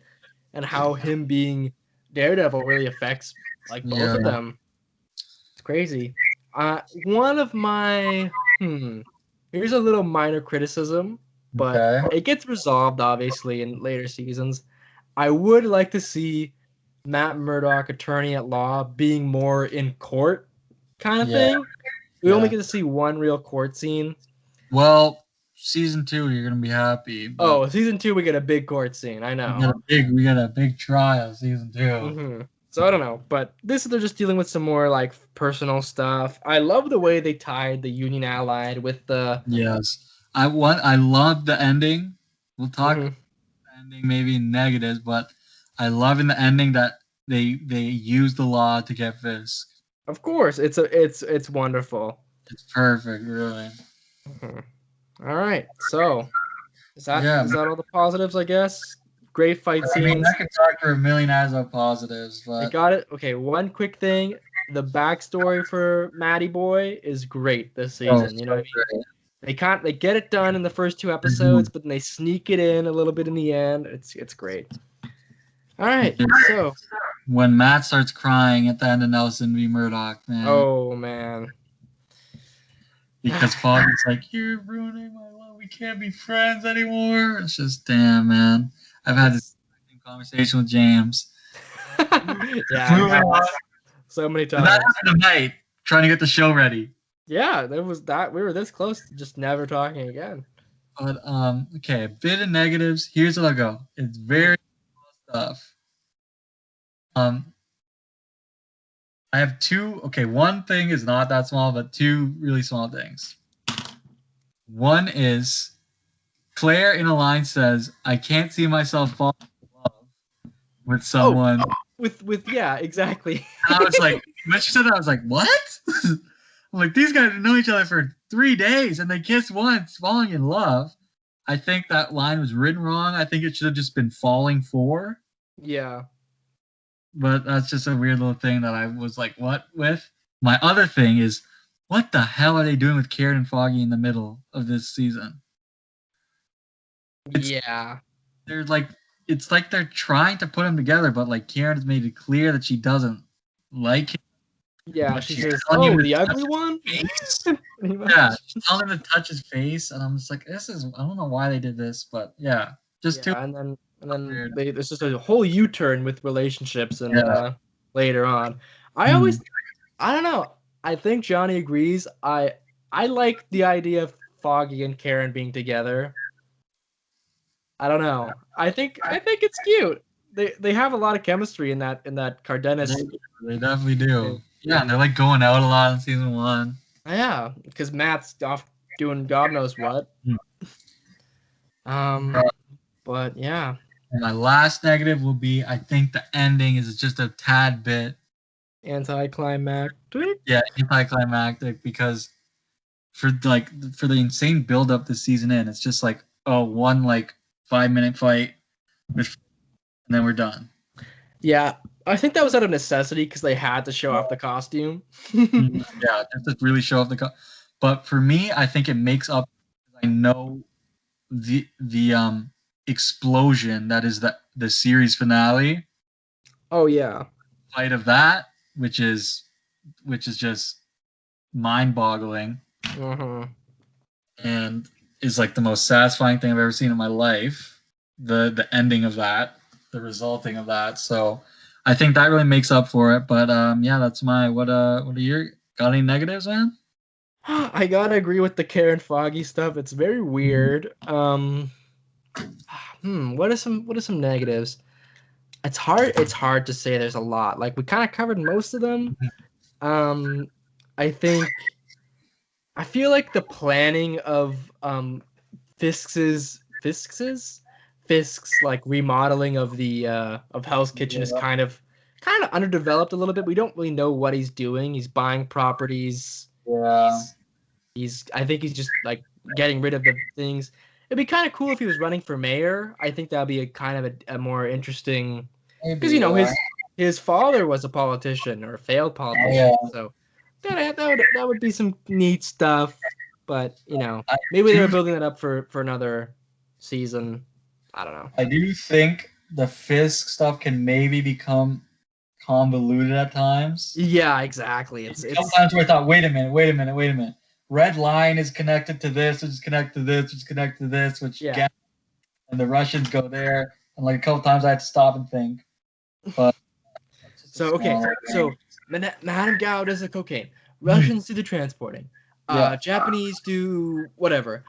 and how him being Daredevil really affects like both of them. It's crazy. One of my here's a little minor criticism, but it gets resolved obviously in later seasons. I would like to see Matt Murdock, attorney at law, being more in court kind of thing. We only get to see one real court scene. Well, season 2, you're gonna be happy. Oh, season 2, we get a big court scene. I know. We got a big trial, season 2. So I don't know, but they're just dealing with some more like personal stuff. I love the way they tied the Union Allied with the. Yes, I love the ending. We'll talk about the ending maybe in negatives, but I love in the ending that they use the law to get Fisk. Of course, it's wonderful. It's perfect, really. All right, so is that all the positives? I guess. Great fight scenes. I can talk for a million hours of positives, but I got it. Okay, one quick thing: the backstory for Matty Boy is great this season. You know what I mean? They get it done in the first 2 episodes, but then they sneak it in a little bit in the end. It's great. All right, so when Matt starts crying at the end of Nelson v. Murdoch, man. Oh man. Because Foggy's like, "You're ruining my life. We can't be friends anymore." It's just damn, man. I've had this conversation with James. So many times. That happened tonight, trying to get the show ready. Yeah, there was that. We were this close to just never talking again. But okay, a bit of negatives. Here's what I'll go. It's very stuff. I have two. Okay, one thing is not that small, but two really small things. One is Claire in a line says, "I can't see myself falling in love with someone." With yeah, exactly. And I was like, when she said that, I was like, what? I'm like, these guys know each other for 3 days and they kissed once, falling in love. I think that line was written wrong. I think it should have just been falling for. Yeah. But that's just a weird little thing that I was like, what with? My other thing is, what the hell are they doing with Karen and Foggy in the middle of this season? Yeah. They're like, it's like they're trying to put them together, but like Karen has made it clear that she doesn't like him. Yeah, But she she's says, telling him "Oh, to the touch ugly his one." face. Pretty much. Yeah, she's telling him to touch his face, and I'm just like, this is, I don't know why they did this, but yeah, just too Yeah, and then weird. there's just a whole U-turn with relationships and Yeah. later on. I don't know. I think Johnny agrees. I like the idea of Foggy and Karen being together. I don't know. I think it's cute. They have a lot of chemistry in that Cardenas. They definitely do. Yeah, and they're like going out a lot in season 1. Yeah, because Matt's off doing God knows what. But yeah. And my last negative will be, I think the ending is just a tad bit Anticlimactic. yeah, anticlimactic, because for the insane build up this season in, it's just like, oh, one like 5-minute fight with, and then we're done. Yeah, I think that was out of necessity because they had to show off the costume. Yeah, just to really show off but for me, I think it makes up. I know the explosion that is the series finale. Oh yeah. Fight of that, which is just mind-boggling, and is like the most satisfying thing I've ever seen in my life. The ending of that, the resulting of that. So I think that really makes up for it. But yeah, that's my what are your, got any negatives, man? I gotta agree with the Karen Foggy stuff. It's very weird. What are some negatives? It's hard to say. There's a lot. Like we kind of covered most of them. I feel like the planning of Fisk's like remodeling of the of Hell's Kitchen is kind of underdeveloped a little bit. We don't really know what he's doing. He's buying properties. Yeah. I think he's just like getting rid of the things. It'd be kind of cool if he was running for mayor. I think that'd be a kind of a more interesting, because his father was a politician or a failed politician. So that would be some neat stuff. But maybe they were building that up for another season. I don't know. I do think the Fisk stuff can maybe become convoluted at times. Yeah, exactly. It's sometimes where I thought, wait a minute. Red line is connected to this, which is connected to this, which is connected to this, which and the Russians go there, and like a couple times I had to stop and think. But so Madame Gao does the cocaine, Russians do the transporting, Japanese do whatever.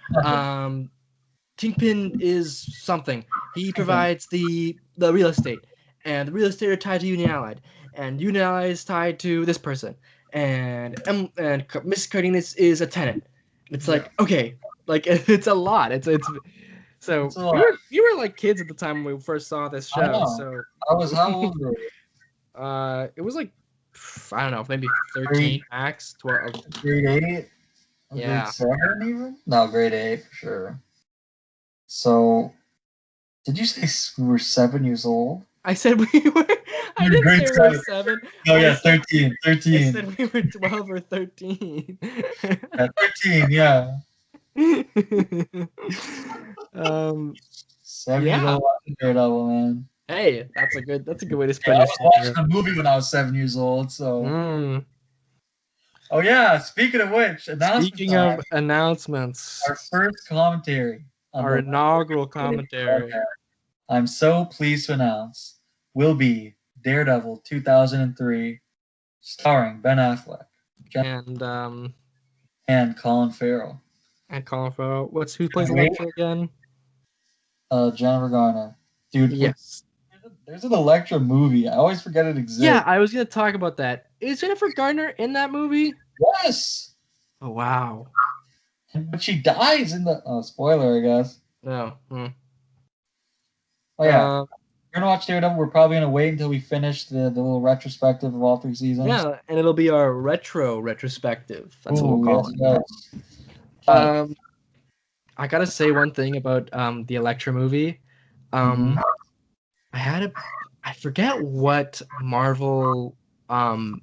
Kingpin is something. He provides the real estate, and the real estate are tied to Union Allied, and Union Allied is tied to this person, and Miss Cardenas is a tenant. It's like, okay, like it's a lot. It's so we were like kids at the time when we first saw this show. So I was how old were you? It was like, I don't know, maybe 13 max, 12. Grade 8? Yeah. Grade 7 even? No, grade 8 for sure. So, did you say we were 7 years old? I said we were. I didn't say we were 7. Oh yeah, 13. I said we were 12 or 13. 13, yeah. 7 years old watching Daredevil, man. Hey, that's a good way to spend I your was watching the movie when I was 7 years old, so. Oh yeah, speaking of which, announcements. Our first commentary. Our inaugural commentary. I'm so pleased to announce will be Daredevil 2003, starring Ben Affleck and Colin Farrell. Who plays Electra again? Jennifer Garner. Dude, yes. Here's the There's an Elektra movie. I always forget it exists. Yeah, I was gonna talk about that. Is Jennifer Garner in that movie? Yes. Oh wow. But she dies in the. Oh, spoiler, I guess. No. Oh yeah. We're gonna watch Daredevil. We're probably gonna wait until we finish the little retrospective of all 3 seasons. Yeah, and it'll be our retrospective. That's what we'll call it. Yes. I gotta say one thing about the Elektra movie. I forget what Marvel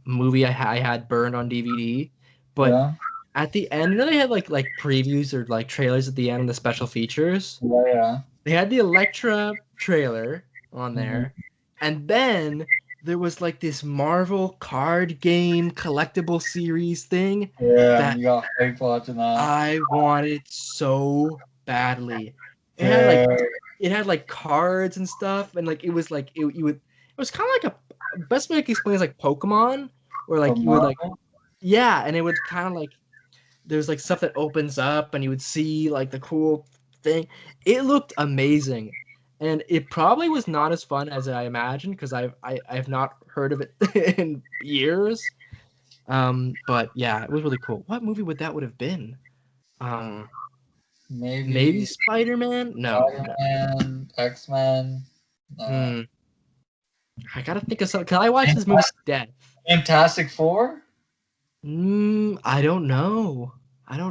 movie I had burned on DVD, but at the end, you know, they had like previews or like trailers at the end of the special features. Yeah. They had the Elektra trailer on there, and then there was like this Marvel card game collectible series thing. Yeah, that you got hype watching that. I wanted so badly. It had like cards and stuff, and like it was kind of like a best way I can explain is like Pokemon, where like you would like and it would kind of like there's like stuff that opens up and you would see like the cool thing. It looked amazing, and it probably was not as fun as I imagined because I've not heard of it in years. But yeah, it was really cool. What movie would have been? Maybe Spider-Man? No. Spider-Man, X-Men. I gotta think of something. Can I watch this movie to death? Fantastic Four? I don't know. I'll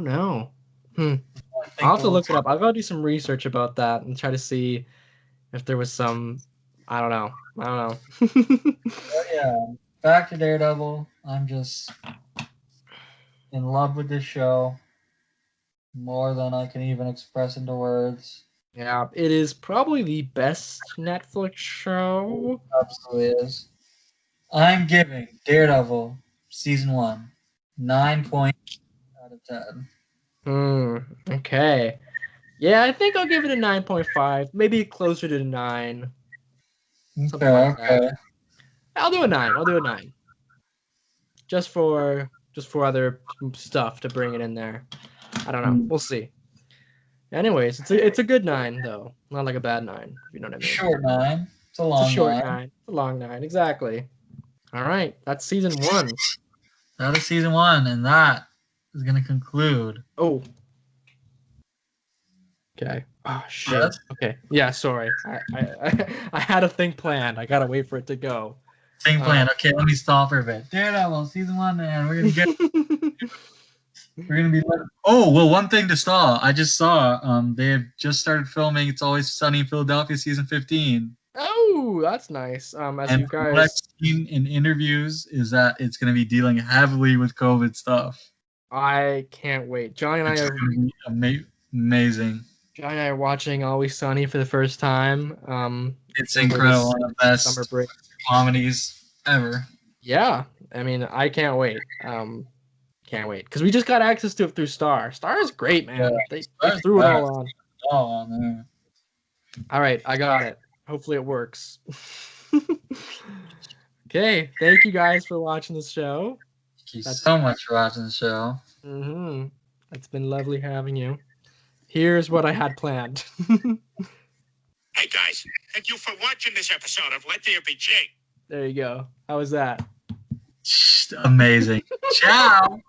have to look it up. I've got to do some research about that and try to see if there was some. I don't know. Oh, yeah. Back to Daredevil. I'm just in love with this show. More than I can even express into words. Yeah, it is probably the best Netflix show. Absolutely is. I'm giving Daredevil season 1 9 points out of 10. Okay. Yeah, I think I'll give it a 9.5. Maybe closer to 9. Okay. I'll do a 9. Just for other stuff to bring it in there. I don't know. We'll see. Anyways, it's a good 9 though. Not like a bad 9, if you know what I mean. Short 9. It's a long 9. It's a short 9. It's a long 9, exactly. All right, that's season 1. That is season 1, and that is gonna conclude. Oh. Okay. Oh shit. What? Okay. Yeah. Sorry. I had a thing planned. I gotta wait for it to go. Thing planned. Okay, let me stop for a bit. Daredevil season 1, and we're gonna get. We're gonna be. Oh well, one thing to saw. I just saw. They have just started filming. It's Always Sunny in Philadelphia season 15. Oh, that's nice. And you guys. What I've seen in interviews is that it's gonna be dealing heavily with COVID stuff. I can't wait. Johnny and I are amazing. Johnny and I are watching Always Sunny for the first time. It's incredible. One of the best summer break comedies ever. Yeah, I mean, I can't wait. Can't wait because we just got access to it through Star. Star is great, man. Yeah, they threw it all on. Oh man. All right, I got it. Hopefully it works. Okay, thank you guys for watching this show. Thank you so much for watching the show. It's been lovely having you. Here's what I had planned. Hey guys, thank you for watching this episode of Let There Be J. There you go. How was that? Amazing. Ciao.